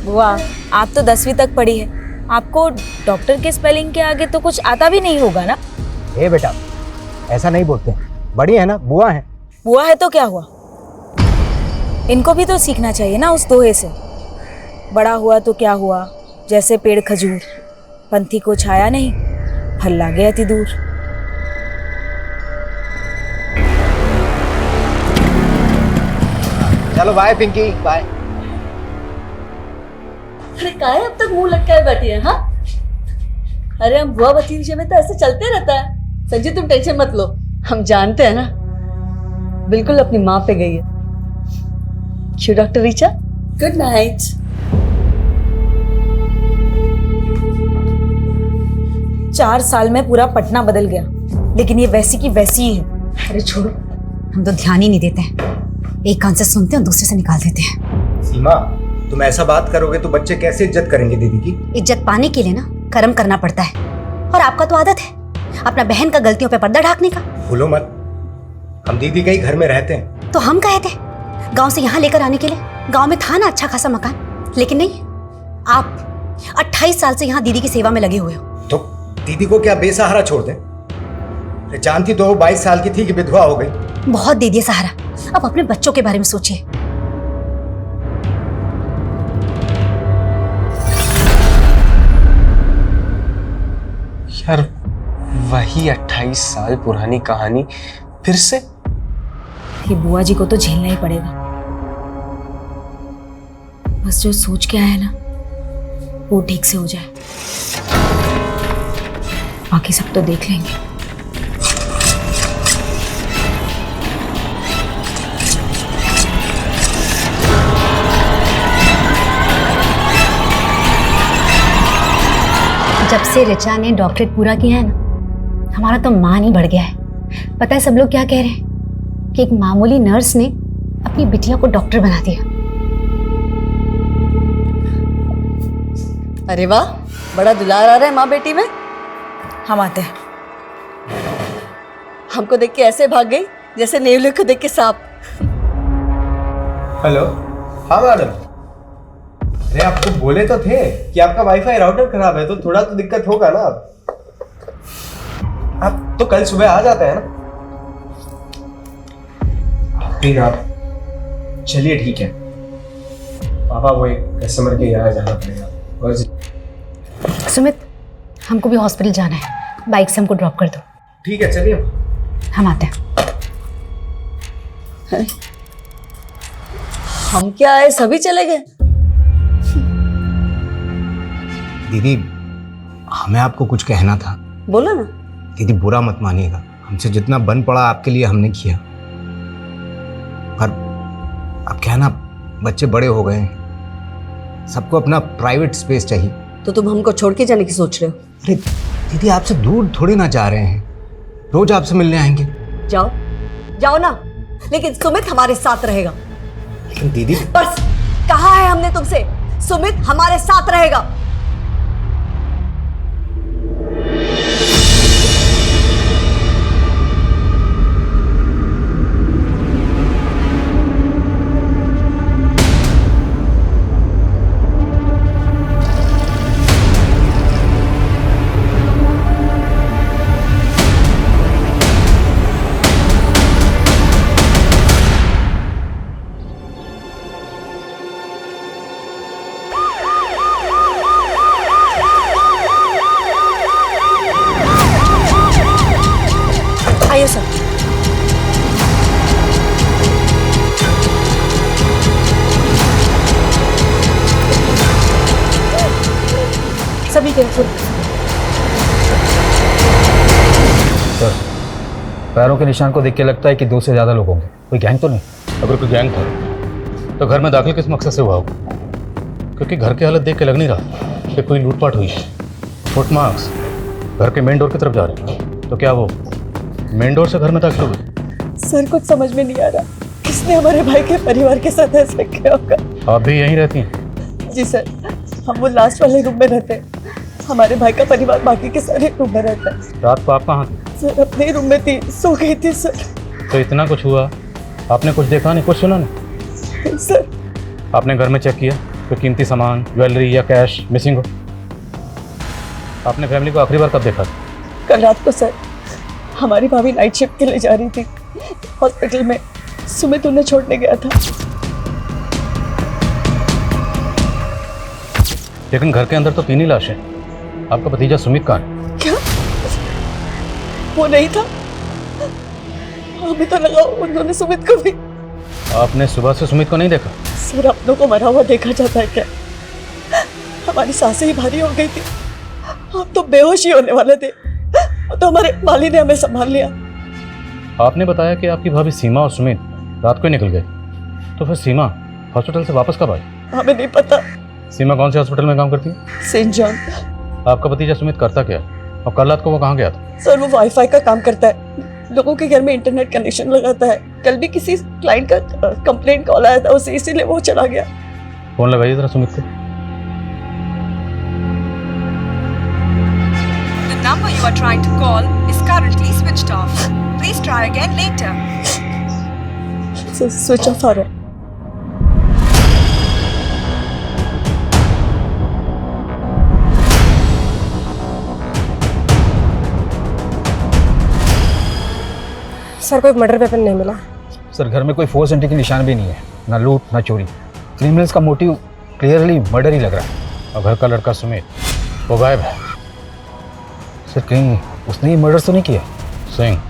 बुआ, आप तो 10वीं तक पढ़ी है, आपको डॉक्टर के स्पेलिंग के आगे तो कुछ आता भी नहीं होगा ना? ए बेटा, ऐसा नहीं बोलते, बड़ी है ना, बुआ है। बुआ है तो क्या हुआ, इनको भी तो सीखना चाहिए ना उस दोहे से। बड़ा हुआ तो क्या हुआ, जैसे पेड़ खजूर, पंथी को छाया नहीं, फल लागे अति दूर। चलो बाय पिंकी, बाय। अरे काहे अब तक मुंह लटकाए बैठी है? हाँ, अरे हम बुआ भतीजे में तो ऐसे चलते रहता है। संजीव तुम टेंशन मत लो, हम जानते हैं ना, बिल्कुल अपनी माँ पे गई है। क्यों डॉक्टर ऋचा? Good night. चार साल में पूरा पटना बदल गया, लेकिन ये वैसी की वैसी ही है। अरे छोड़ो, हम तो ध्यान ही नहीं देते हैं, एक कान से सुनते हैं और दूसरे से निकाल देते हैं। सीमा, तुम ऐसा बात करोगे तो बच्चे कैसे इज्जत करेंगे दीदी की? इज्जत पाने के लिए ना कर्म करना पड़ता है, और आपका तो आदत है अपना बहन का गलतियों पे पर्दा ढाकने का। भूलो मत, हम दीदी के ही घर में रहते हैं। तो हम कहे थे गांव से यहाँ लेकर आने के लिए, गांव में था ना अच्छा खासा मकान, लेकिन नहीं, आप 28 साल से यहाँ दीदी की सेवा में लगे हुए हो। तो दीदी को क्या बेसहारा छोड़ दें? जानती तो 22 साल की थी कि विधवा हो गई। बहुत दे दिए सहारा, अब अपने बच्चों के बारे में सोचिए। यार वही 28 साल पुरानी कहानी फिर से? ये बुआ जी को तो झेलना ही पड़ेगा, बस जो सोच के आया है ना वो ठीक से हो जाए, बाकी सब तो देख लेंगे। जब से ऋचा ने डॉक्टरेट पूरा किया है ना, हमारा तो मान ही बढ़ गया है। पता है सब लोग क्या कह रहे हैं कि एक मामूली नर्स ने अपनी बिटिया को डॉक्टर बना दिया। अरे वाह, बड़ा दुलार आ रहा है माँ बेटी में। हम आते हैं। हमको देख के ऐसे भाग गई जैसे नेवले को देख के सांप। हेलो, हाँ मैडम। अरे आपको बोले तो थे कि आपका वाईफाई राउटर खराब है, तो थोड़ा तो दिक्कत होगा ना। आप तो कल सुबह आ जाते हैं ना। ठीक है, आप चलिए, ठीक है। पापा वो एक कस्टमर के यहाँ जाना पड़ेगा। और सुमित, हमको भी हॉस्पिटल जाना है, बाइक से हमको ड्रॉप कर दो। ठीक है, चलिए हम आते हैं। हम क्या आए, सभी चले गए। दीदी, हमें आपको कुछ कहना था। बोलो ना। दीदी बुरा मत मानिएगा, हमसे जितना बन पड़ा आपके लिए हमने किया, पर अब क्या है ना, बच्चे बड़े हो गए हैं, सबको अपना प्राइवेट स्पेस चाहिए। तो तुम हमको छोड़ के जाने की सोच रहे हो? अरे दीदी, आपसे दूर थोड़ी ना जा रहे हैं, रोज आपसे मिलने आएंगे। जाओ जाओ ना, लेकिन सुमित हमारे साथ रहेगा। लेकिन दीदी, पर कहा है हमने तुमसे, सुमित हमारे साथ रहेगा। आइए सर। सभी केयरफुल। सर, पैरों के निशान को देख के लगता है कि 2 से ज्यादा लोग होंगे। कोई गैंग तो नहीं? अगर कोई गैंग था तो घर में दाखिल किस मकसद से हुआ होगा? क्योंकि घर की हालत देख के लग नहीं रहा कि कोई लूटपाट हुई है। फुटमार्क्स घर के मेन डोर की तरफ जा रहे हैं, तो क्या वो मेन डोर से घर में दाखिल हुए? सर, कुछ समझ में नहीं आ रहा, किसने हमारे भाई के परिवार के साथ ऐसा किया होगा। आप भी यहीं रहती हैं? जी सर, हम वो लास्ट वाले रूम में रहते हैं। हमारे भाई का परिवार बाकी के सारे रूम में रहता है। रात को आप कहाँ थे? सर, अपने रूम में थी, सो गई थी सर। तो इतना कुछ हुआ, आपने कुछ देखा नहीं, कुछ सुना नहीं? सर, आपने घर में चेक किया कोई कीमती सामान, ज्वेलरी या कैश मिसिंग हो? आपने फैमिली को आखिरी बार कब देखा? कल रात को सर, हमारी भाभी नाइट शिफ्ट के लिए जा रही थी हॉस्पिटल में, सुमित उन्हें छोड़ने गया था। लेकिन घर के अंदर तो 3 ही लाशें। आपका भतीजा सुमित कहाँ है? क्या वो नहीं था? हमें तो लगा उन्होंने सुमित को भी। आपने सुबह से सुमित को नहीं देखा? सर, अपनों को मरा हुआ देखा जाता है क्या? हमारी सांसें ही भारी हो गई थी, हम तो बेहोश ही होने वाले थे, तो हमारे माली ने हमें संभाल लिया। आपने बताया कि आपकी भाभी सीमा और सुमित रात को ही निकल गए, तो फिर सीमा हॉस्पिटल से वापस कब आई? हमें नहीं पता। सीमा कौन से हॉस्पिटल में काम करती है? Saint John. आपका भतीजा सुमित करता क्या है, और कल रात को वो कहाँ गया था? सर, वो वाईफाई का काम करता है, लोगों के घर में इंटरनेट कनेक्शन लगाता है। कल भी किसी क्लाइंट का कंप्लेंट कॉल आया था उसे, इसीलिए वो चला गया। फोन लगाइए जरा सुमित को। The number you are trying to call is currently switched off. Please try again later. Switch off आ रहा है। सर, कोई मर्डर वेपन नहीं मिला। सर, घर में कोई फोर्स एंट्री की निशान भी नहीं है, ना लूट ना चोरी। क्रिमिनल्स का मोटिव क्लियरली मर्डर ही लग रहा है, और घर का लड़का सुमित वो गायब है। सर, कहीं उसने ये मर्डर तो नहीं किया? सिंह,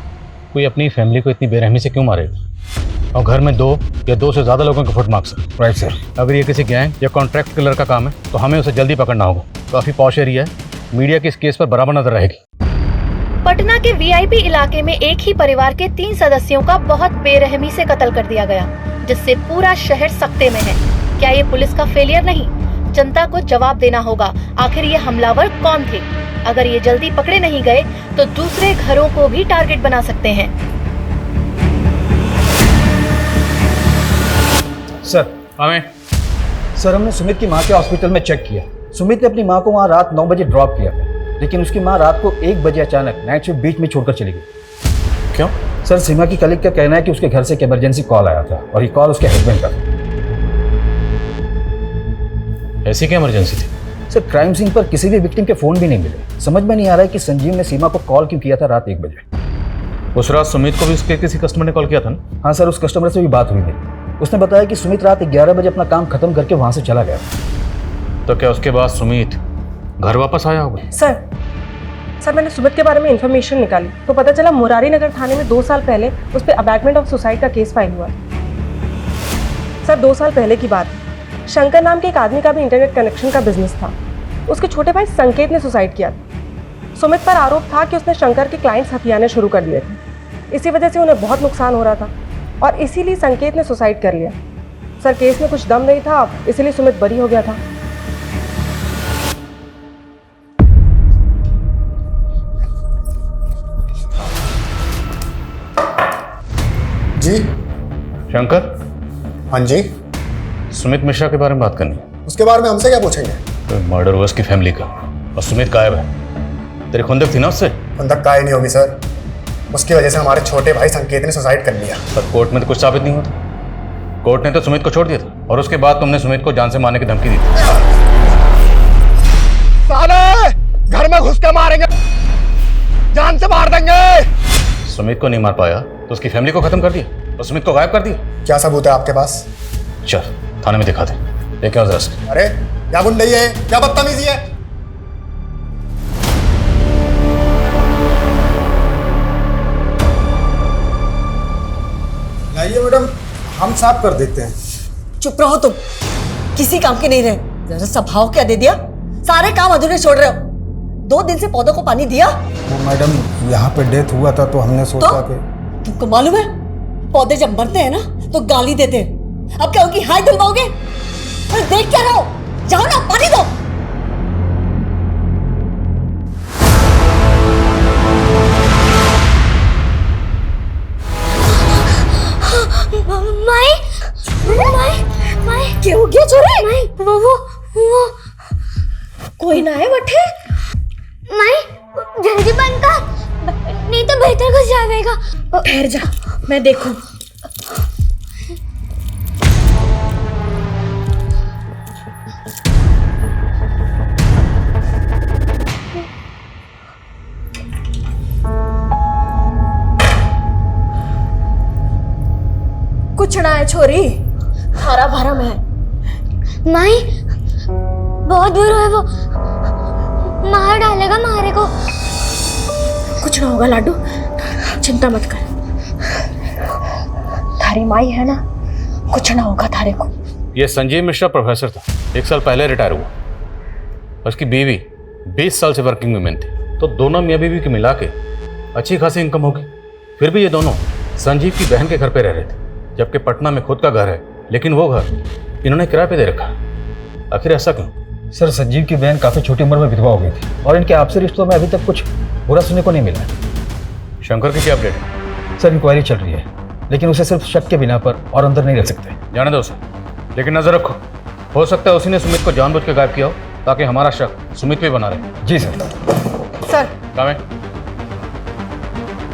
कोई अपनी फैमिली को इतनी बेरहमी से क्यों मारेगा? और घर में 2 या 2 से ज़्यादा लोगों के फुटमार्क्स हैं। Right sir. अगर ये किसी गैंग या कॉन्ट्रैक्ट किलर का काम है तो हमें उसे जल्दी पकड़ना होगा। काफ़ी पॉश एरिया है, मीडिया की इस केस पर बराबर नजर रहेगी। पटना के वीआईपी इलाके में एक ही परिवार के 3 सदस्यों का बहुत बेरहमी से कत्ल कर दिया गया, जिससे पूरा शहर सख्ते में है। क्या ये पुलिस का फेलियर नहीं? जनता को जवाब देना होगा, आखिर ये हमलावर कौन थे? अगर ये जल्दी पकड़े नहीं गए तो दूसरे घरों को भी टारगेट बना सकते हैं। सर हमें सर, हमने सुमित की माँ के हॉस्पिटल में चेक किया। सुमित ने अपनी माँ को वहाँ रात 9 बजे ड्रॉप किया था, लेकिन उसकी माँ रात को 1 बजे अचानक नाइट शिफ्ट बीच में छोड़कर चली गई। क्यों? सर, सीमा की कलीग का कहना है कि उसके घर से एक इमरजेंसी कॉल आया था और ये कॉल उसके हस्बैंड का था। ऐसी क्या इमरजेंसी थी? सर, क्राइम सीन पर किसी भी विक्टिम के फोन भी नहीं मिले। समझ में नहीं आ रहा है कि संजीव ने सीमा को कॉल क्यों किया था रात 1 बजे। उस रात सुमित को भी उसके किसी कस्टमर ने कॉल किया था ना? हाँ सर, उस कस्टमर से भी बात हुई मेरी। उसने बताया कि सुमित रात 11 बजे अपना काम खत्म करके वहाँ से चला गया। तो क्या उसके बाद सुमित घर वापस आया होगा? सर मैंने सुमित के बारे में इंफॉर्मेशन निकाली तो पता चला मुरारी नगर थाने में 2 साल पहले उस पर अबैटमेंट ऑफ सुसाइड का केस फाइल हुआ। सर 2 साल पहले की बात है। शंकर नाम के एक आदमी का भी इंटरनेट कनेक्शन का बिजनेस था। उसके छोटे भाई संकेत ने सुसाइड किया था। सुमित पर आरोप था कि उसने शंकर के क्लाइंट्स हथियाने शुरू कर दिए थे। इसी वजह से उन्हें बहुत नुकसान हो रहा था और इसीलिए संकेत ने सुसाइड कर लिया। सर केस में कुछ दम नहीं था, इसीलिए सुमित बरी हो गया था। जी शंकर। हाँ जी। सुमित मिश्रा के बारे में बात करनी है। उसके बारे में हमसे क्या पूछेंगे? तो मर्डर हुआ उसकी फैमिली का और सुमित गायब है। तेरी खुंदक थी ना उससे? खुंदक का ही नहीं होगी सर। उसकी वजह से हमारे छोटे भाई संकेत ने सुसाइड कर लिया। पर कोर्ट में तो कुछ साबित नहीं होता। कोर्ट ने तो सुमित को छोड़ दिया था और उसके बाद तुमने सुमित को जान से मारने की धमकी दी थी। साले घर में घुस के मारेंगे, जान से मार देंगे। सुमित को नहीं मार पाया तो उसकी फैमिली को खत्म कर दिया और सुमित को गायब कर दिया। क्या सबूत है आपके पास? चल थाने में दिखा दे। लेके आओ जरा से। अरे क्या गुंडई है, क्या बदतमीजी है? लाइए मैडम, हम साफ कर देते हैं। चुप रहो तुम, किसी काम के नहीं रहे। जरा सा भाव क्या दे दिया, सारे काम अधूरे छोड़ रहे हो। 2 दिन से पौधों को पानी दिया? वो मैडम, यहाँ पे डेथ हुआ था तो हमने सोचा कि तुमको मालूम है पौधे जब मरते हैं ना तो गाली देते हैं। अब क्या उनकी हाय दिलवाओगे? अरे देख क्या रहो, जाओ ना पानी दो। माई माई माई क्या हो गया छोरे? माई वो कोई ना है बटे। माई जल्दी बंद कर, नहीं तो बेहतर कुछ जाएगा। ठहर जा, मैं देखूं। कुछ ना है छोरी, हरा भरा में है। माई बहुत बुरा है, वो मार डालेगा मारे को। कुछ ना होगा लाडू, चिंता मत कर। थारी माई है ना, कुछ ना होगा थारे को। ये संजीव मिश्रा प्रोफेसर था, 1 साल पहले रिटायर हुआ। उसकी बीवी 20 साल से वर्किंग वुमेन थी, तो दोनों मियाँ बीवी की मिला के अच्छी खासी इनकम होगी। फिर भी ये दोनों संजीव की बहन के घर पे रह रहे थे, जबकि पटना में खुद का घर है, लेकिन वो घर इन्होंने किराए पे दे रखा। आखिर ऐसा क्यों? सर, संजीव की बहन काफी छोटी उम्र में विधवा हो गई थी और इनके आपसी रिश्तों में अभी तक कुछ बुरा सुनने को नहीं मिला है। शंकर की क्या अपडेट है? सर, इंक्वायरी चल रही है, लेकिन उसे सिर्फ शक के बिना पर और अंदर नहीं रख सकते। जाने दो उसे, लेकिन नजर रखो, हो सकता है उसी ने सुमित को जानबूझ के गायब किया हो ताकि हमारा शक सुमित पे बना रहे। जी सर।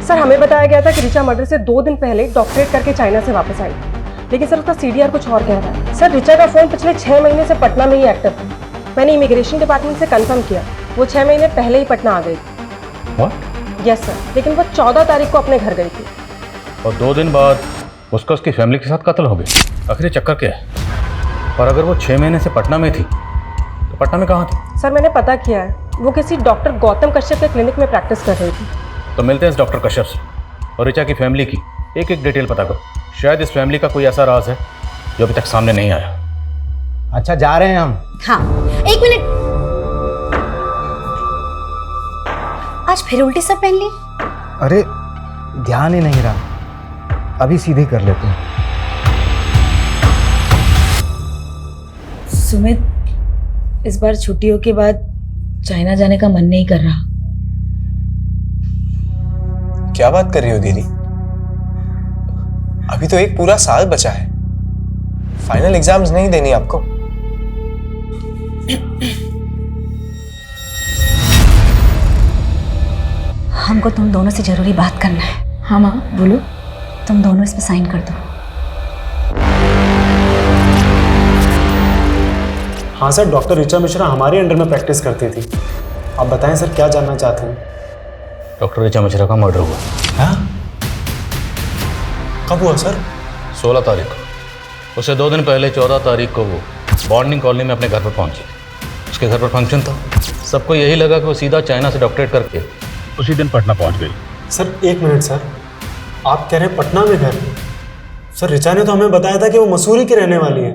सर हमें बताया गया था कि रिचा मर्डर से 2 दिन पहले डॉक्टरेट करके चाइना से वापस आई, लेकिन सर उसका सीडीआर कुछ और कह रहा है। सर रिचा का फोन पिछले 6 महीने से पटना में ही एक्टिव था। मैंने इमिग्रेशन डिपार्टमेंट से कंफर्म किया, वो 6 महीने पहले ही पटना आ गई थी। यस सर, लेकिन वो 14 तारीख को अपने घर गई थी और 2 दिन बाद उसका उसकी फैमिली के साथ कत्ल हो गया। आखिर चक्कर क्या है? और अगर वो 6 महीने से पटना में थी तो पटना में कहाँ थी? सर मैंने पता किया है, वो किसी डॉक्टर गौतम कश्यप के क्लिनिक में प्रैक्टिस कर रही थी। तो मिलते हैं इस डॉक्टर कश्यप से और रिचा की फैमिली की एक डिटेल पता करो। शायद इस फैमिली का कोई ऐसा राज है जो अभी तक सामने नहीं आया। अच्छा जा रहे हैं हम। हाँ, एक मिनट। आज फिर उल्टी सब पहन ली? अरे ध्यान ही नहीं रहा, अभी सीधे कर लेते हैं। सुमित, इस बार छुट्टियों के बाद चाइना जाने का मन नहीं कर रहा। क्या बात कर रही हो दीदी? अभी तो एक पूरा साल बचा है, फाइनल एग्जाम्स नहीं देनी आपको? हमको तुम दोनों से जरूरी बात करना है। हाँ माँ बोलो। तुम दोनों इस पे साइन कर दो। हाँ सर, डॉक्टर ऋचा मिश्रा हमारे अंडर में प्रैक्टिस करती थी। आप बताएं सर, क्या जानना चाहते हैं? डॉक्टर ऋचा मिश्रा का मर्डर हुआ। हाँ? कब हुआ सर? 16 तारीख को। उससे 2 दिन पहले 14 तारीख को वो बॉन्डिंग कॉलोनी में अपने घर पर पहुंची। उसके घर पर फंक्शन था। सबको यही लगा कि वो सीधा चाइना से डॉक्टरेट करके उसी दिन पटना पहुंच गई। सर एक मिनट सर, आप कह रहे हैं पटना में घर? सर ऋचा ने तो हमें बताया था कि वो मसूरी की रहने वाली है।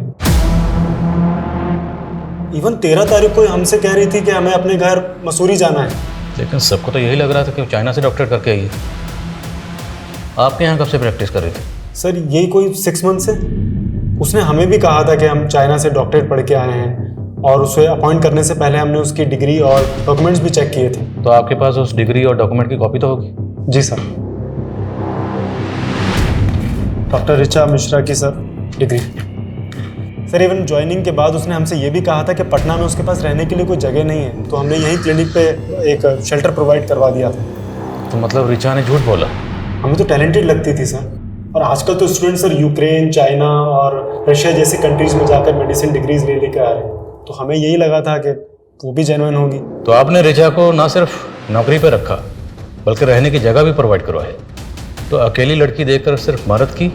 इवन 13 तारीख को हमसे कह रही थी कि हमें अपने घर मसूरी जाना है। लेकिन सबको तो यही लग रहा था कि वो चाइना से डॉक्टरेट करके आई है। आपके यहाँ कब से प्रैक्टिस कर रही थी? सर यही कोई 6 मंथ से। उसने हमें भी कहा था कि हम चाइना से डॉक्टरेट पढ़ के आए हैं, और उसे अपॉइंट करने से पहले हमने उसकी डिग्री और डॉक्यूमेंट्स भी चेक किए थे। तो आपके पास उस डिग्री और डॉक्यूमेंट की कॉपी तो होगी? जी सर। डॉक्टर ऋचा मिश्रा की sir degree. Sir even joining के बाद उसने हमसे ये भी कहा था कि पटना में उसके पास रहने के लिए कोई जगह नहीं है, तो हमने यहीं क्लिनिक पे एक शेल्टर प्रोवाइड करवा दिया था। तो मतलब ऋचा ने झूठ बोला? हमें तो टैलेंटेड लगती थी सर। और आजकल तो स्टूडेंट सर यूक्रेन, चाइना और रशिया जैसी कंट्रीज में जाकर मेडिसिन डिग्रीज ले लेकर आ रहे हैं, तो हमें यही लगा था कि वो भी जेन्युइन होगी। तो आपने ऋचा को ना सिर्फ नौकरी पर रखा बल्कि रहने की जगह भी प्रोवाइड करवाई। तो अकेली लड़की देखकर सिर्फ मदद की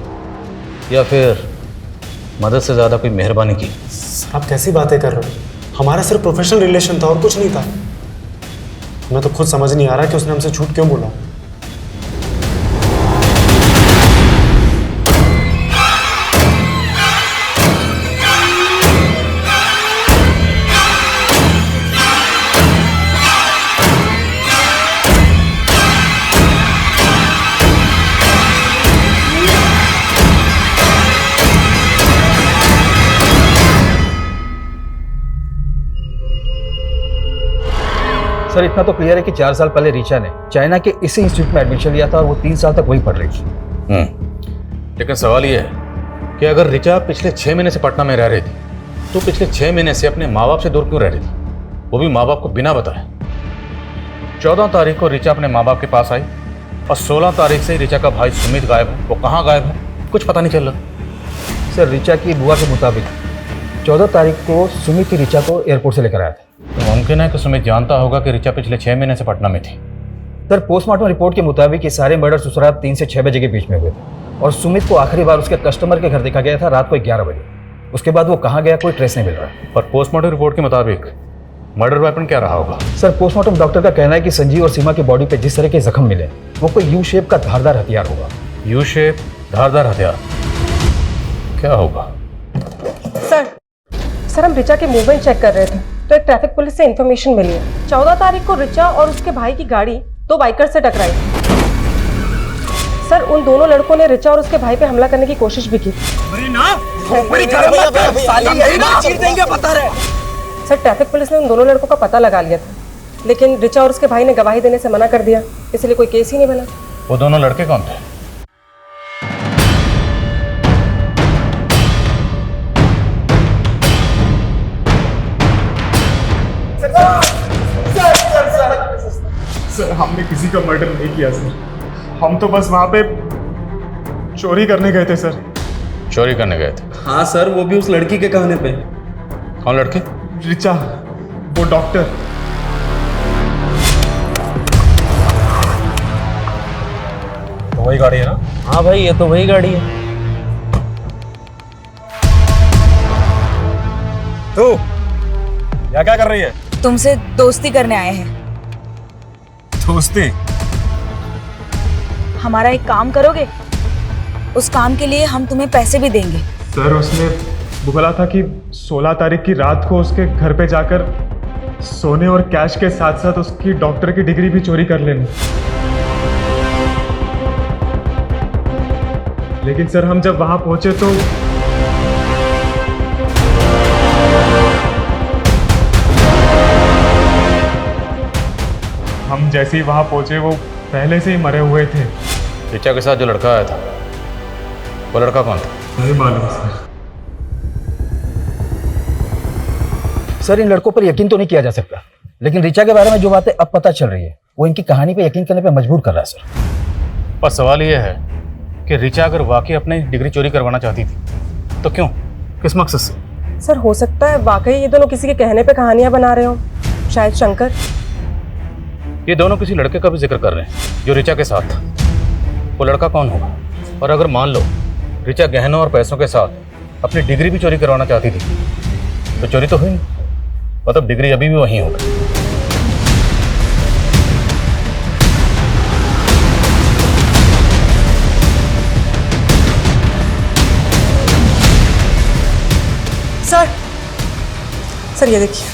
या फिर मदद से ज़्यादा कोई मेहरबानी की? आप कैसी बातें कर रहे हो? हमारा सिर्फ प्रोफेशनल रिलेशन था और कुछ नहीं था। हमें तो खुद समझ नहीं आ रहा कि उसने हमसे झूठ क्यों बोला। सर इतना तो क्लियर है कि 4 साल पहले ऋचा ने चाइना के इसी इंस्टीट्यूट में एडमिशन लिया था और वो 3 साल तक वहीं पढ़ रही थी। लेकिन सवाल ये है कि अगर ऋचा पिछले 6 महीने से पटना में रह रही थी तो पिछले 6 महीने से अपने माँ बाप से दूर क्यों रह रही थी, वो भी माँ बाप को बिना बताए? 14 तारीख को ऋचा अपने माँ बाप के पास आई और 16 तारीख से ऋचा का भाई सुमित गायब है। वो कहाँ गायब है कुछ पता नहीं चल रहा। सर ऋचा की बुआ के मुताबिक 14 तारीख को सुमित की ऋचा को एयरपोर्ट से लेकर आया था। तो मुमकिन है कि सुमित जानता होगा कि ऋचा पिछले 6 महीने से पटना में थी। सर पोस्टमार्टम रिपोर्ट के मुताबिक ये सारे मर्डर सुसरात 3 से 6 बजे के बीच में हुए थे और सुमित को आखिरी बार उसके कस्टमर के घर देखा गया था रात को 11 बजे। उसके बाद वो कहाँ गया कोई ट्रेस नहीं मिल रहा। पर पोस्टमार्टम रिपोर्ट के मुताबिक मर्डर वेपन क्या रहा होगा? सर पोस्टमार्टम डॉक्टर का कहना है कि संजीव और सीमा की बॉडी पे जिस तरह के जख्म मिले वो कोई यू शेप का धारदार हथियार होगा। यू शेप धारदार हथियार क्या होगा? सर हम ऋचा के मूवमेंट चेक कर रहे थे तो एक ट्रैफिक पुलिस से इन्फॉर्मेशन मिली है 14 तारीख को ऋचा और उसके भाई की गाड़ी 2 बाइकर से टकराई। सर उन दोनों लड़कों ने ऋचा और उसके भाई पे हमला करने की कोशिश भी की। सर ट्रैफिक पुलिस ने उन दोनों लड़कों का पता लगा लिया था, लेकिन ऋचा और उसके भाई ने गवाही देने से मना कर दिया, इसलिए कोई केस ही नहीं बना। वो दोनों लड़के कौन थे? सर हमने किसी का मर्डर नहीं किया सर, हम तो बस वहाँ पे चोरी करने गए थे सर। चोरी करने गए थे? हाँ सर, वो भी उस लड़की के कहने पे। कौन लड़के? ऋचा, वो डॉक्टर। तो वही गाड़ी है ना? हाँ भाई ये तो वही गाड़ी है। तू यहाँ क्या कर रही है? तुमसे दोस्ती करने आए हैं। दोस्ती? हमारा एक काम करोगे? उस काम के लिए हम तुम्हें पैसे भी देंगे। सर उसने बोला था कि 16 तारीख की रात को उसके घर पे जाकर सोने और कैश के साथ साथ उसकी डॉक्टर की डिग्री भी चोरी कर लेना। लेकिन सर हम जब वहां पहुंचे तो हम जैसे ही वहां पहुंचे वो पहले से ही मरे हुए थे। ऋचा के साथ जो लड़का आया था वो लड़का कौन था? नहीं मालूम सर। सर इन लड़कों पर यकीन तो नहीं किया जा सकता, लेकिन ऋचा के बारे में जो बातें अब पता चल रही है वो इनकी कहानी पे यकीन करने पे मजबूर कर रहा है सर। पर सवाल यह है कि ऋचा अगर वाकई अपनी डिग्री चोरी करवाना चाहती थी तो क्यों, किस मकसद से? सर हो सकता है वाकई ये दोनों किसी के कहने पे कहानियां बना रहे हो, शायद शंकर। ये दोनों किसी लड़के का भी जिक्र कर रहे हैं जो ऋचा के साथ था। वो लड़का कौन होगा? और अगर मान लो ऋचा गहनों और पैसों के साथ अपनी डिग्री भी चोरी करवाना चाहती थी तो चोरी तो हुई नहीं, मतलब डिग्री अभी भी वहीं होगी। सर ये देखिए,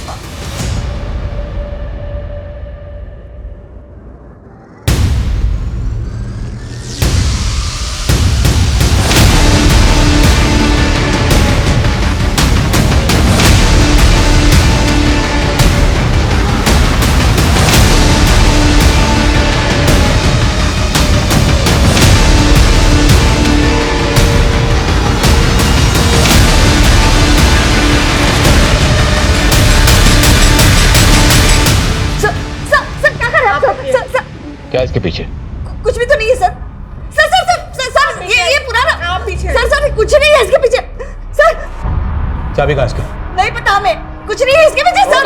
क्या इसके पीछे? कुछ भी तो नहीं है sir. Sir sir sir sir, sir ये पुराना आप पीछे। सर सर कुछ नहीं है इसके पीछे सर। चाबी कहाँ इसकी? नहीं पता हमें, कुछ नहीं है इसके पीछे सर।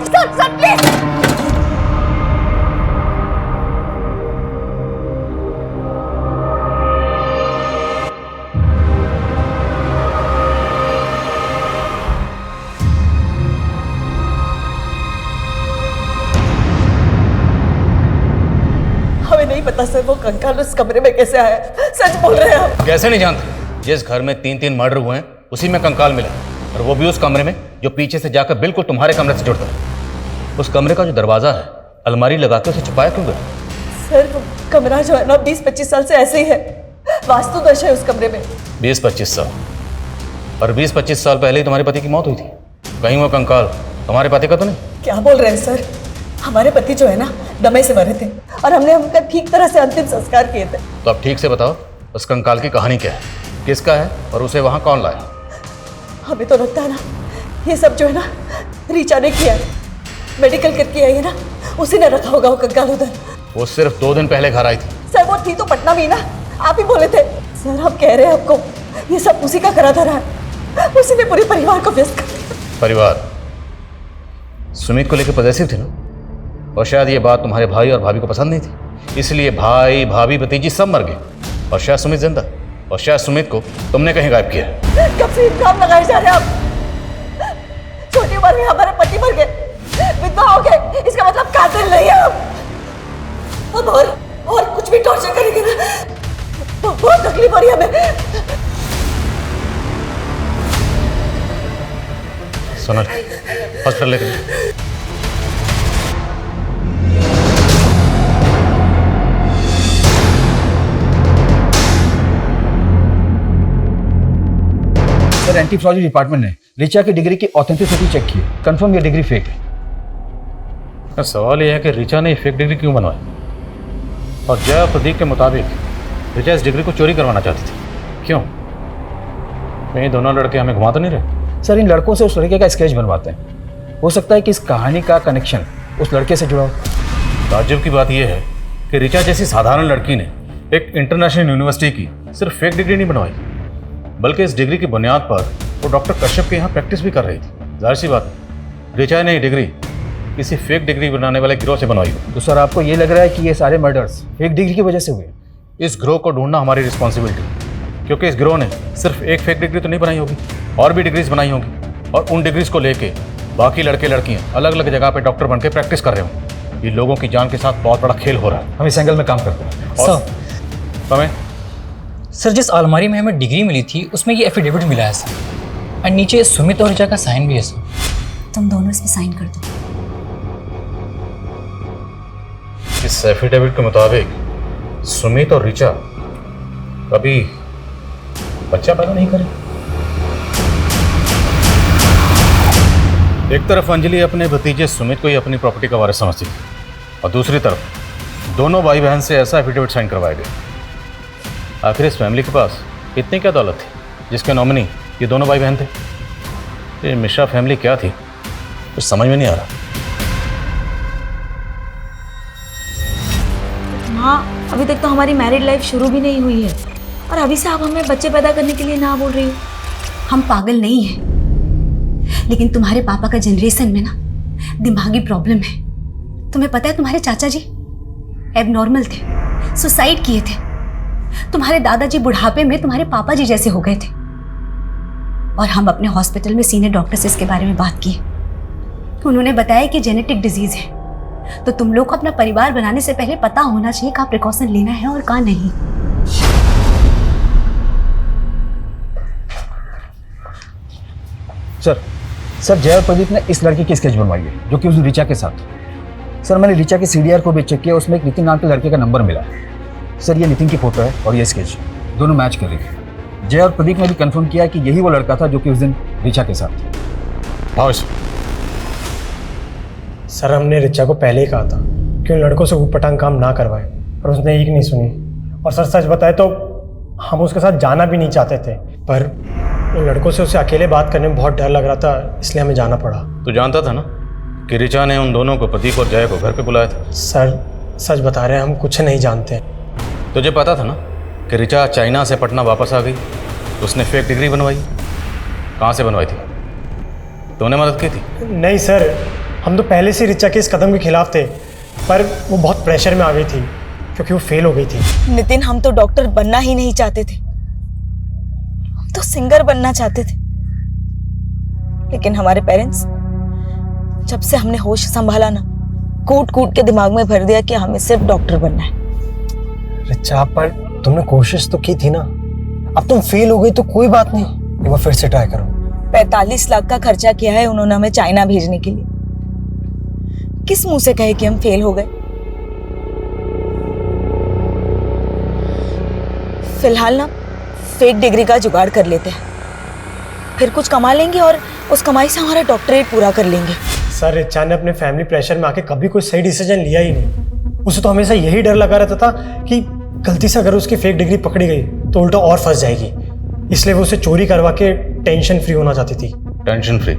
Sir sir please. नहीं पता सर वो कंकाल उस कमरे में कैसे आया। सच बोल रहे हैं आप? कैसे नहीं जानते? जिस घर में 3-3 मर्डर हुए हैं उसी में कंकाल मिला, और वो भी उस कमरे में जो पीछे से जाकर बिल्कुल तुम्हारे कमरे से जुड़ता है। उस कमरे का जो दरवाजा है अलमारी लगा के उसे छुपाया क्यों गया? सर वो कमरा जो है ना 20-25 साल से ऐसे ही है, वास्तु दोष है उस कमरे में। 20-25 साल? और 20-25 साल पहले ही तुम्हारे पति की मौत हुई थी, कहीं वो कंकाल तुम्हारे पति का तो नहीं? क्या बोल रहे हैं सर? हमारे पति जो है ना दमे से मरे थे और हमने उनका ठीक तरह से अंतिम संस्कार किए थे। तो अब ठीक से बताओ उस कंकाल की कहानी क्या है, किसका है और उसे वहां कौन लाया? हमें तो लगता है ना ये सब जो है ना रीचा ने किया है, मेडिकल किट किया है ना, उसी ने रखा होगा वो कंकाल उधर। वो सिर्फ 2 दिन पहले घर आई थी। सर वो थी तो पटना में ना, आप ही बोले थे। सर हम कह रहे हैं आपको ये सब उसी का करा धरा है, उसी ने पूरे परिवार को व्यस्त कर दिया। परिवार? सुमित को लेकर पॉजिटिव थे ना, और शायद ये बात तुम्हारे भाई और भाभी को पसंद नहीं थी, इसलिए भाई भाभी भतीजी सब मर गए, और शायद सुमित जिंदा, और शायद सुमित को तुमने कहीं गायब किया। कब से इल्जाम लगाए जा रहे हैं आप? छोटी उम्र में हमारे पति मर गए, विधवा हो गए, इसका मतलब कातिल नहीं है हम। अब और कुछ भी टॉर्चर करेंगे ना, बहुत तकलीफ हो रही है हमें। सोनल हॉस्पिटल लेकर सर एंटी फ्रॉड डिपार्टमेंट ने ऋचा की डिग्री की ऑथेंटिसिटी चेक की, कंफर्म ये डिग्री फेक है। सवाल यह है कि ऋचा ने फेक डिग्री क्यों बनवाई, और जय और प्रदीप के मुताबिक ऋचा इस डिग्री को चोरी करवाना चाहती थी, क्यों? कहीं दोनों लड़के हमें घुमा तो नहीं रहे? सर इन लड़कों से उस लड़के का स्केच बनवाते हैं, हो सकता है कि इस कहानी का कनेक्शन उस लड़के से जुड़ा हो। ताज्जुब की बात यह है कि ऋचा जैसी साधारण लड़की ने एक इंटरनेशनल यूनिवर्सिटी की सिर्फ फेक डिग्री नहीं बनवाई, बल्कि इस डिग्री की बुनियाद पर वो डॉक्टर कश्यप के यहाँ प्रैक्टिस भी कर रही थी। जाहिर सी बात है ऋचा ने ये डिग्री किसी फेक डिग्री बनाने वाले गिरोह से बनवाई। तो सर आपको ये लग रहा है कि ये सारे मर्डर्स फेक डिग्री की वजह से हुए? इस गिरोह को ढूंढना हमारी रिस्पॉन्सिबिलिटी, क्योंकि इस गिरोह ने सिर्फ एक फेक डिग्री तो नहीं बनाई होगी, और भी डिग्रीज बनाई होगी, और उन डिग्रीज को लेके बाकी लड़के लड़कियां अलग अलग जगह पे डॉक्टर बन के प्रैक्टिस कर रहे होंगे। ये लोगों की जान के साथ बहुत बड़ा खेल हो रहा है। हम इस एंगल में काम करते हैं। समय सर जिस अलमारी में हमें डिग्री मिली थी उसमें ये एफिडेविट मिला है सर, और नीचे सुमित और ऋचा का साइन भी है सर। तुम दोनों इस पे साइन कर दो। इस एफिडेविट के मुताबिक सुमित और ऋचा कभी बच्चा पैदा नहीं करे। एक तरफ अंजलि अपने भतीजे सुमित को ही अपनी प्रॉपर्टी का वारिस समझती थी और दूसरी तरफ दोनों भाई बहन से ऐसा एफिडेविट साइन करवाया गया। आखिर इस फैमिली के पास इतनी क्या दौलत थी जिसके नॉमिनी ये दोनों भाई बहन थे? ये मिश्रा फैमिली क्या थी कुछ समझ में नहीं आ रहा। माँ, अभी तक तो हमारी मैरिड लाइफ शुरू भी नहीं हुई है और अभी से आप हमें बच्चे पैदा करने के लिए ना बोल रही हो। हम पागल नहीं हैं, लेकिन तुम्हारे पापा का जनरेशन में ना दिमागी प्रॉब्लम है। तुम्हें पता है तुम्हारे चाचा जी एबनॉर्मल थे, सुसाइड किए थे। तुम्हारे दादाजी बुढ़ापे में तुम्हारे पापा जी जैसे हो गए थे। और हम अपने हॉस्पिटल में सीनियर डॉक्टर से इसके बारे में बात की। उन्होंने बताया कि जेनेटिक डिजीज है, तो तुम लोग को अपना परिवार बनाने से पहले पता होना चाहिए कहाँ प्रिकॉशन लेना है और कहाँ नहीं। सर जय और प्रदीप ने इस लड़के की स्केच बनवाई है जो कि उस ऋचा के साथ। सर मैंने ऋचा के CDR को भी चेक किया, उसमें एक नितिन नाम के लड़के का नंबर मिला है। सर ये नितिन की फोटो है और ये स्केच दोनों मैच कर रही है। जय और प्रदीप ने भी कंफर्म किया कि यही वो लड़का था जो कि उस दिन ऋचा के साथ। हाँ सर, हमने ऋचा को पहले ही कहा था कि उन लड़कों से ऊटपटांग काम ना करवाए, पर उसने एक नहीं सुनी। और सर सच बताए तो हम उसके साथ जाना भी नहीं चाहते थे, पर उन लड़कों से उसे अकेले बात करने में बहुत डर लग रहा था, इसलिए हमें जाना पड़ा। तू जानता था ना कि ऋचा ने उन दोनों को, प्रदीप और जय को, घर पे बुलाया था? सर सच बता रहे हैं, हम कुछ नहीं जानते। तुझे पता था ना कि ऋचा चाइना से पटना वापस आ गई, तो उसने फेक डिग्री बनवाई। कहाँ से बनवाई थी? तूने मदद की थी? नहीं सर, हम तो पहले से ऋचा के इस कदम के खिलाफ थे, पर वो बहुत प्रेशर में आ गई थी क्योंकि वो फेल हो गई थी। नितिन, हम तो डॉक्टर बनना ही नहीं चाहते थे, हम तो सिंगर बनना चाहते थे। लेकिन हमारे पेरेंट्स, जब से हमने होश संभाला ना, कूट कूट के दिमाग में भर दिया कि हमें सिर्फ डॉक्टर बनना है। ऋचा, पर तुमने कोशिश तो की थी ना। अब तुम फेल हो गई तो कोई बात नहीं, एक बार फिर से ट्राई करो। 45 लाख का खर्चा किया है उन्होंने हमें चाइना भेजने के लिए। किस मुंह से कहे कि हम फेल हो गए? फिलहाल ना फेक डिग्री का जुगाड़ कर लेते हैं, फिर कुछ कमा लेंगे और उस कमाई से हमारा डॉक्टरेट पूरा कर लेंगे। सर, ऋचा ने अपने फैमिली प्रेशर में आके कभी कोई सही डिसीजन लिया ही नहीं। उसे तो हमेशा यही डर लगा रहता था कि गलती से अगर उसकी फेक डिग्री पकड़ी गई तो उल्टा और फंस जाएगी, इसलिए वो उसे चोरी करवा के टेंशन फ्री होना चाहती थी। Tension free?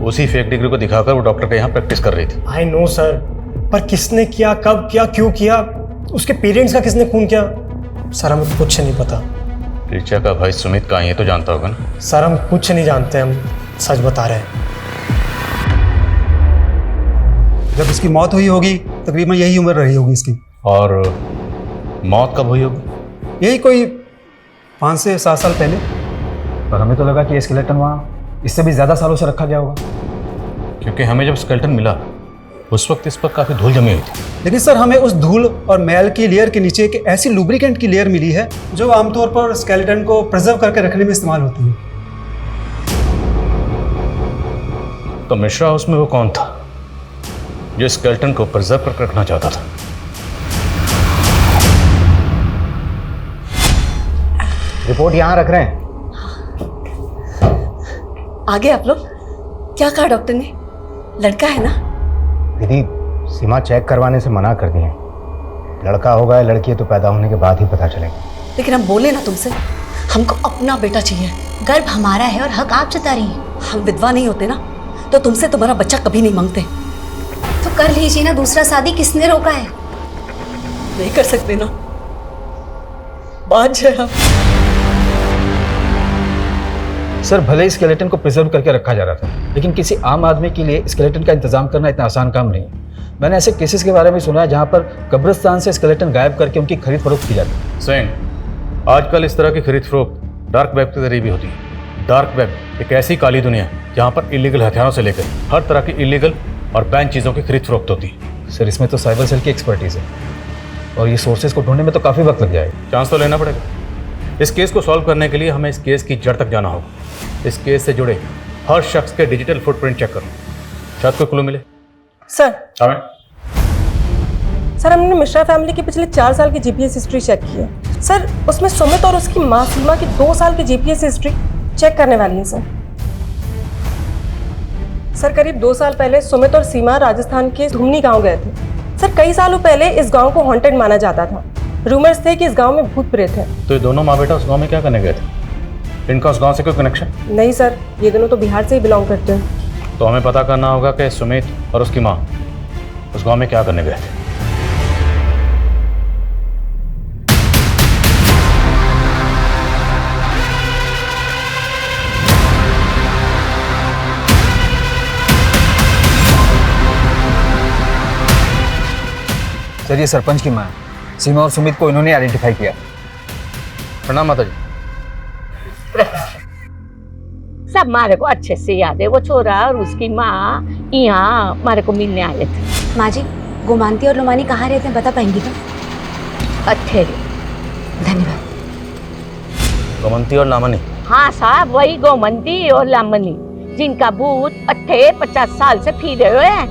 उसी फेक डिग्री को दिखाकर वो डॉक्टर के यहाँ प्रैक्टिस कर रही थी। आई नो सर, पर किसने किया, कब किया, क्यों किया, उसके पेरेंट्स का किसने खून किया, सर हमें कुछ नहीं पता। ऋचा का भाई सुमित कहाँ है ये तो जानता होगा ना? सर हम कुछ नहीं जानते, हम सच बता रहे हैं। जब इसकी मौत हुई होगी तकरीबन यही उम्र रही होगी इसकी। और मौत कब हुई होगी? यही कोई 5 से 7 साल पहले। पर हमें तो लगा कि स्केलेटन वहाँ इससे भी ज़्यादा सालों से रखा गया होगा, क्योंकि हमें जब स्केलेटन मिला उस वक्त इस पर काफ़ी धूल जमी हुई थी। लेकिन सर हमें उस धूल और मैल की लेयर के नीचे एक ऐसी लुब्रिकेंट की लेयर मिली है जो आमतौर पर स्केलेटन को प्रिजर्व करके रखने में इस्तेमाल होती है। तो मिश्रा हाउस में वो कौन था जो स्केलेटन को प्रिजर्व करके रखना चाहता था? रिपोर्ट यहाँ रख रहे हैं। आगे आप लोग, क्या कहा डॉक्टर ने? लड़का है ना? दीदी, सीमा चेक करवाने से मना कर दिए। लड़का होगा या लड़की है तो पैदा होने के बाद ही पता चलेगा। लेकिन हम बोले ना तुमसे, हमको अपना बेटा चाहिए। गर्भ हमारा है और हक आप जता रही हैं। हम विधवा नहीं होते ना तो तुमसे तुम्हारा बच्चा कभी नहीं मांगते। तो कर लीजिए ना दूसरा शादी, किसने रोका है? नहीं कर सकते ना, बात है। सर भले ही स्केलेटन को प्रिजर्व करके रखा जा रहा था, लेकिन किसी आम आदमी के लिए स्केलेटन का इंतजाम करना इतना आसान काम नहीं है। मैंने ऐसे केसेस के बारे में सुना है जहां पर कब्रिस्तान से स्केलेटन गायब करके उनकी खरीद फरोख्त की जाती है। सेन, आजकल इस तरह की खरीद फरोख्त डार्क वेब के जरिए भी होती है। डार्क वेब एक ऐसी काली दुनिया है जहाँ पर इलीगल हथियारों से लेकर हर तरह की इलीगल और बैन चीज़ों की खरीद फरोख्त होती है। सर इसमें तो साइबर सेल की एक्सपर्टीज है और ये सोर्सेज को ढूंढने में तो काफ़ी वक्त लग जाएगा। चांस तो लेना पड़ेगा। इस केस को सॉल्व करने के लिए हमें इस केस की जड़ तक जाना होगा। इस केस से जुड़े हर शख्स के डिजिटल फुटप्रिंट चेक करो, शायद कोई क्लू मिले। सर हमें सर हमने मिश्रा फैमिली की पिछले 4 साल की जीपीएस हिस्ट्री चेक की है सर। उसमें सुमित और उसकी माँ सीमा की 2 साल की जीपीएस हिस्ट्री चेक करने वाली है सर। सर करीब 2 साल पहले सुमित और सीमा राजस्थान के धुमनी गांव गए थे सर। कई सालों पहले इस गांव को हॉन्टेड माना जाता था। रूमर्स थे कि इस गांव में भूत प्रेत है। तो ये दोनों माँ बेटा उस गांव में क्या करने गए थे? इनका उस गांव से कोई कनेक्शन? नहीं सर, ये दोनों तो बिहार से ही बिलोंग करते हैं। तो हमें पता करना होगा कि सुमित और उसकी माँ उस गांव में क्या करने गए थे। सर ये सरपंच की माँ है। सीमा और सुमित को इन्होंने आइडेंटिफाई किया। प्रणाम माता जी। सब मारे को अच्छे से याद है। वो छोरा और उसकी माँ यहाँ मारे को मिलने आए थे। माँ जी, गोमांती और लोमानी कहाँ रहते हैं बता पाएंगी तो? अच्छे। धन्यवाद। गोमंती और लामनी? हाँ साहब, वही गोमंती और लामनी जिनका भूत 50 साल से फिर रहे हैं।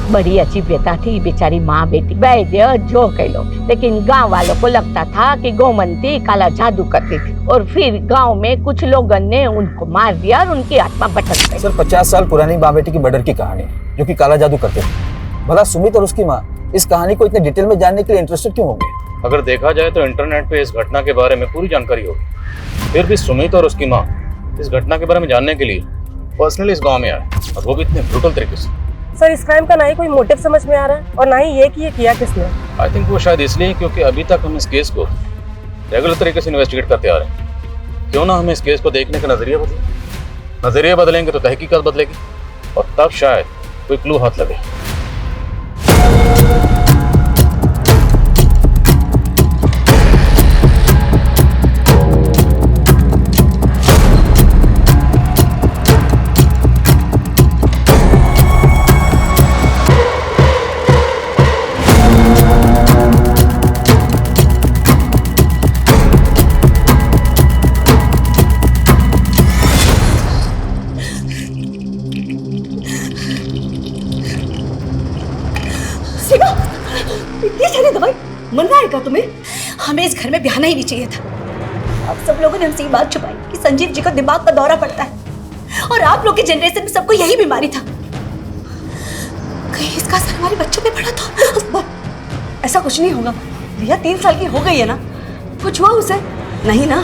बड़ी अच्छी बेटा थी बेचारी माँ बेटी वैद्य जो कह लो, लेकिन गांव वालों को लगता था कि गोमंती काला जादू करती थी और फिर गांव में कुछ लोगों ने उनको मार दिया और उनकी आत्मा भटक गई। सर 50 साल पुरानी माँ बेटी की मर्डर की कहानी जो कि काला जादू करते थे। भला सुमित और उसकी माँ इस कहानी को इतने डिटेल में जानने के लिए इंटरेस्टेड क्यों होंगे? अगर देखा जाए तो इंटरनेट पे इस घटना के बारे में पूरी जानकारी होगी, फिर भी सुमित और उसकी माँ इस घटना के बारे में जानने के लिए पर्सनली इस गाँव में आए, और वो भी इतने ब्रूटल तरीके से। सर इस क्राइम का ना ही कोई मोटिव समझ में आ रहा है और ना ही ये कि ये किया किसने। आई थिंक वो शायद इसलिए क्योंकि अभी तक हम इस केस को रेगुलर तरीके से इन्वेस्टिगेट करते आ रहे हैं। क्यों ना हम इस केस को देखने का नजरिया बदलेंगे तो तहकीकात बदलेगी और तब शायद कोई क्लू हाथ लगे। मन रहा है क्या तुम्हें? हमें इस घर में ब्याहना ही नहीं चाहिए था। आप सब लोगों ने हमसे ये बात छुपाई कि संजीव जी को दिमाग का दौरा पड़ता है और आप लोग की जनरेशन में सबको यही बीमारी था। कहीं इसका असर हमारे बच्चों पे पड़ा तो? ऐसा कुछ नहीं होगा भैया, 3 साल की हो गई है ना, कुछ हुआ उसे? नहीं ना,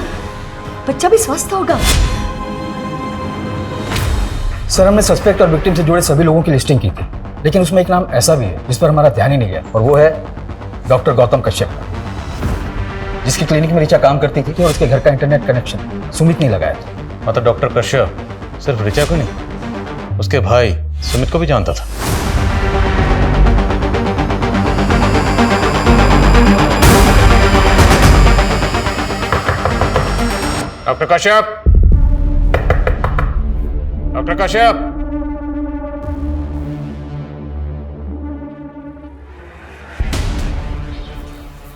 बच्चा भी स्वस्थ होगा। सर हमने सस्पेक्ट और विक्टिम से जुड़े सभी लोगों की लिस्टिंग की थी, लेकिन उसमें एक नाम ऐसा भी है जिस पर हमारा ध्यान ही नहीं गया, और वो है डॉक्टर गौतम कश्यप, जिसकी क्लिनिक में ऋचा काम करती थी और उसके घर का इंटरनेट कनेक्शन सुमित ने लगाया था। मतलब डॉक्टर कश्यप सिर्फ ऋचा को नहीं, उसके भाई सुमित को भी जानता था। डॉक्टर कश्यप, डॉक्टर कश्यप,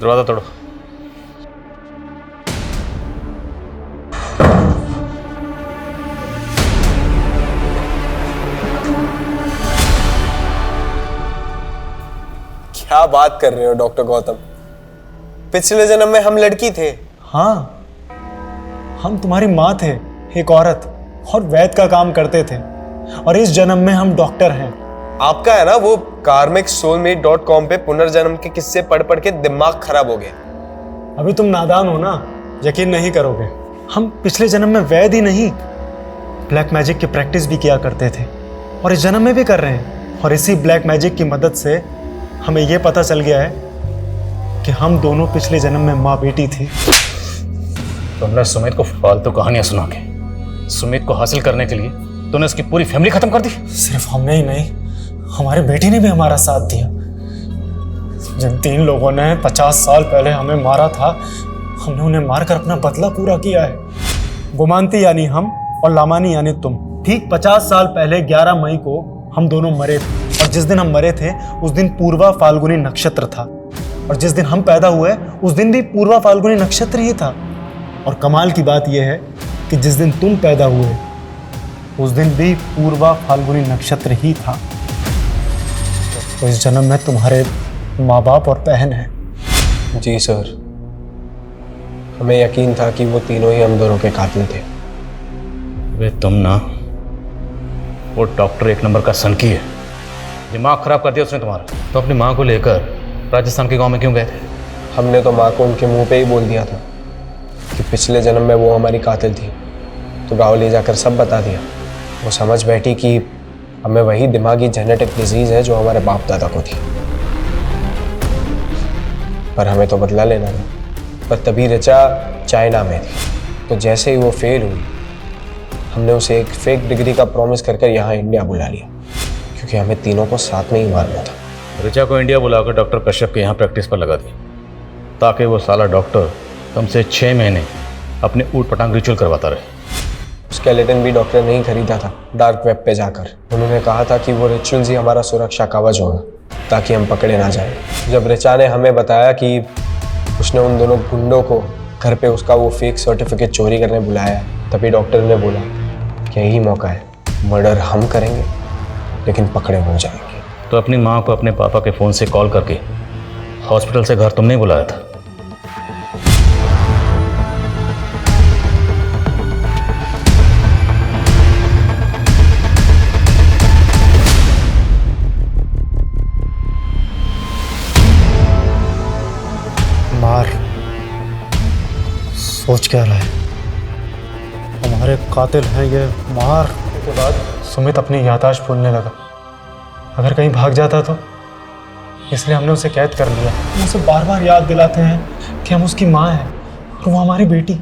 दरवाजा तोड़ो। क्या बात कर रहे हो डॉक्टर गौतम? पिछले जन्म में हम लड़की थे। हाँ, हम तुम्हारी माँ थे, एक औरत, और वैद्य का काम करते थे, और इस जन्म में हम डॉक्टर हैं। आपका है ना वो karmicsoulmate.com पे पुनर्जन्म के किस्से पढ़ पढ़ के दिमाग खराब हो गया। अभी तुम नादान हो ना, यकीन नहीं करोगे। हम पिछले जन्म में वैद्य ही नहीं, ब्लैक मैजिक की प्रैक्टिस भी किया करते थे, और इस जन्म में भी कर रहे हैं। और इसी ब्लैक मैजिक की मदद से हमें यह पता चल गया है कि हम दोनों पिछले जन्म में माँ बेटी थी। तुमने सुमित को फालतू कहानियां सुना के सुमित को हासिल करने के लिए तूने उसकी पूरी फैमिली खत्म कर दी। सिर्फ हमने ही नहीं, हमारी बेटी ने भी हमारा साथ दिया। जिन 3 लोगों ने 50 साल पहले हमें मारा था, हमने उन्हें मारकर अपना बदला पूरा किया है। गोमांती यानी हम और लामानी यानी तुम। ठीक 50 साल पहले 11 मई को हम दोनों मरे थे, और जिस दिन हम मरे थे उस दिन पूर्वा फाल्गुनी नक्षत्र था, और जिस दिन हम पैदा हुए उस दिन भी पूर्वा फाल्गुनी नक्षत्र ही था। और कमाल की बात यह है कि जिस दिन तुम पैदा हुए उस दिन भी पूर्वा फाल्गुनी नक्षत्र ही था। तो इस जन्म में तुम्हारे माँ बाप और बहन है। जी सर, हमें यकीन था कि वो तीनों ही हम दोनों के कातिल थे। वे तुम ना, वो डॉक्टर एक नंबर का सनकी है, दिमाग खराब कर दिया उसने तुम्हारा। तो अपनी माँ को लेकर राजस्थान के गांव में क्यों गए थे? हमने तो माँ को उनके मुंह पे ही बोल दिया था कि पिछले जन्म में वो हमारी कातिल थी, तो गाँव ले जाकर सब बता दिया। वो समझ बैठी कि हमें वही दिमागी जेनेटिक डिजीज़ है जो हमारे बाप दादा को थी, पर हमें तो बदला लेना था। पर तभी ऋचा चाइना में थी, तो जैसे ही वो फेल हुई हमने उसे एक फेक डिग्री का प्रॉमिस कर यहाँ इंडिया बुला लिया, क्योंकि हमें तीनों को साथ में ही मारना था। ऋचा को इंडिया बुलाकर डॉक्टर कश्यप के यहाँ प्रैक्टिस पर लगा दी, ताकि वो साला डॉक्टर तुमसे 6 महीने अपने ऊट पटांग रिचुअल करवाता रहे। स्केलेटन भी डॉक्टर ने ही खरीदा था डार्क वेब पे जाकर। उन्होंने कहा था कि वो रिचुअल्स ही हमारा सुरक्षा कवच होगा, ताकि हम पकड़े ना जाए। जब ऋचा ने हमें बताया कि उसने उन दोनों गुंडों को घर पे उसका वो फेक सर्टिफिकेट चोरी करने बुलाया, तभी डॉक्टर ने बोला कि यही मौका है, मर्डर हम करेंगे लेकिन पकड़े हो जाएंगे। तो अपनी माँ को अपने पापा के फ़ोन से कॉल करके हॉस्पिटल से घर तुमने बुलाया था। मार सोच क्या रहा है? हमारे कातिल हैं ये। मार के बाद सुमित अपनी याददाश्त भूलने लगा। अगर कहीं भाग जाता तो, इसलिए हमने उसे कैद कर लिया। हम उसे बार बार याद दिलाते हैं कि हम उसकी माँ हैं और वो हमारी बेटी।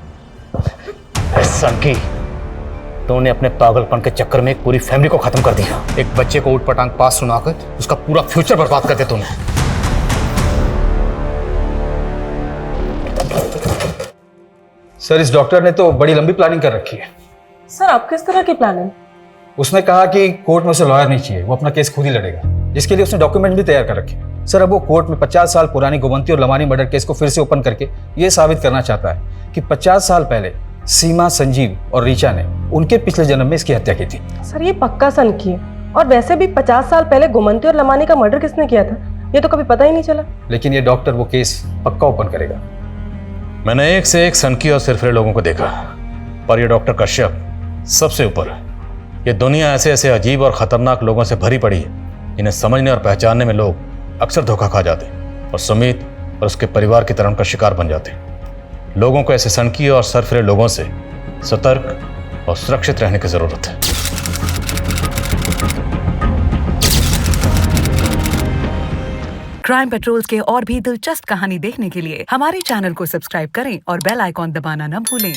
सनकी, तूने अपने पागलपन के चक्कर में एक पूरी फैमिली को खत्म कर दिया। एक बच्चे को ऊट पटांग पास सुनाकर उसका पूरा फ्यूचर बर्बाद कर दिया तूने। सर, इस डॉक्टर ने तो बड़ी लंबी प्लानिंग कर रखी है। सर, आप किस तरह की प्लानिंग? उसने कहा कि कोर्ट में उसे लॉयर नहीं चाहिए, वो अपना केस खुद ही लड़ेगा, जिसके लिए उसने डॉक्यूमेंट भी तैयार कर रखे हैं। सर, अब वो कोर्ट में 50 साल पुरानी गोमंती और लमानी मर्डर केस को फिर से ओपन करके ये साबित करना चाहता है कि 50 साल पहले सीमा, संजीव और रीचा ने उनके पिछले जन्म में इसकी हत्या की थी। सर, ये पक्का सनकी है। और वैसे भी 50 साल पहले गोमंती और लमानी का मर्डर किसने किया था, ये तो कभी पता ही नहीं चला। लेकिन ये डॉक्टर वो केस पक्का ओपन करेगा। मैंने एक से एक सनकी और सिरफिरे लोगों को देखा, पर ये डॉक्टर कश्यप सबसे ऊपर है। ये दुनिया ऐसे ऐसे अजीब और खतरनाक लोगों से भरी पड़ी है, इन्हें समझने और पहचानने में लोग अक्सर धोखा खा जाते हैं और सुमित और उसके परिवार की तरह का शिकार बन जाते हैं। लोगों को ऐसे सनकी और सरफिरे लोगों से सतर्क और सुरक्षित रहने की जरूरत है। क्राइम पेट्रोल्स के और भी दिलचस्प कहानी देखने के लिए हमारे चैनल को सब्सक्राइब करें और बेल आइकॉन दबाना न भूलें।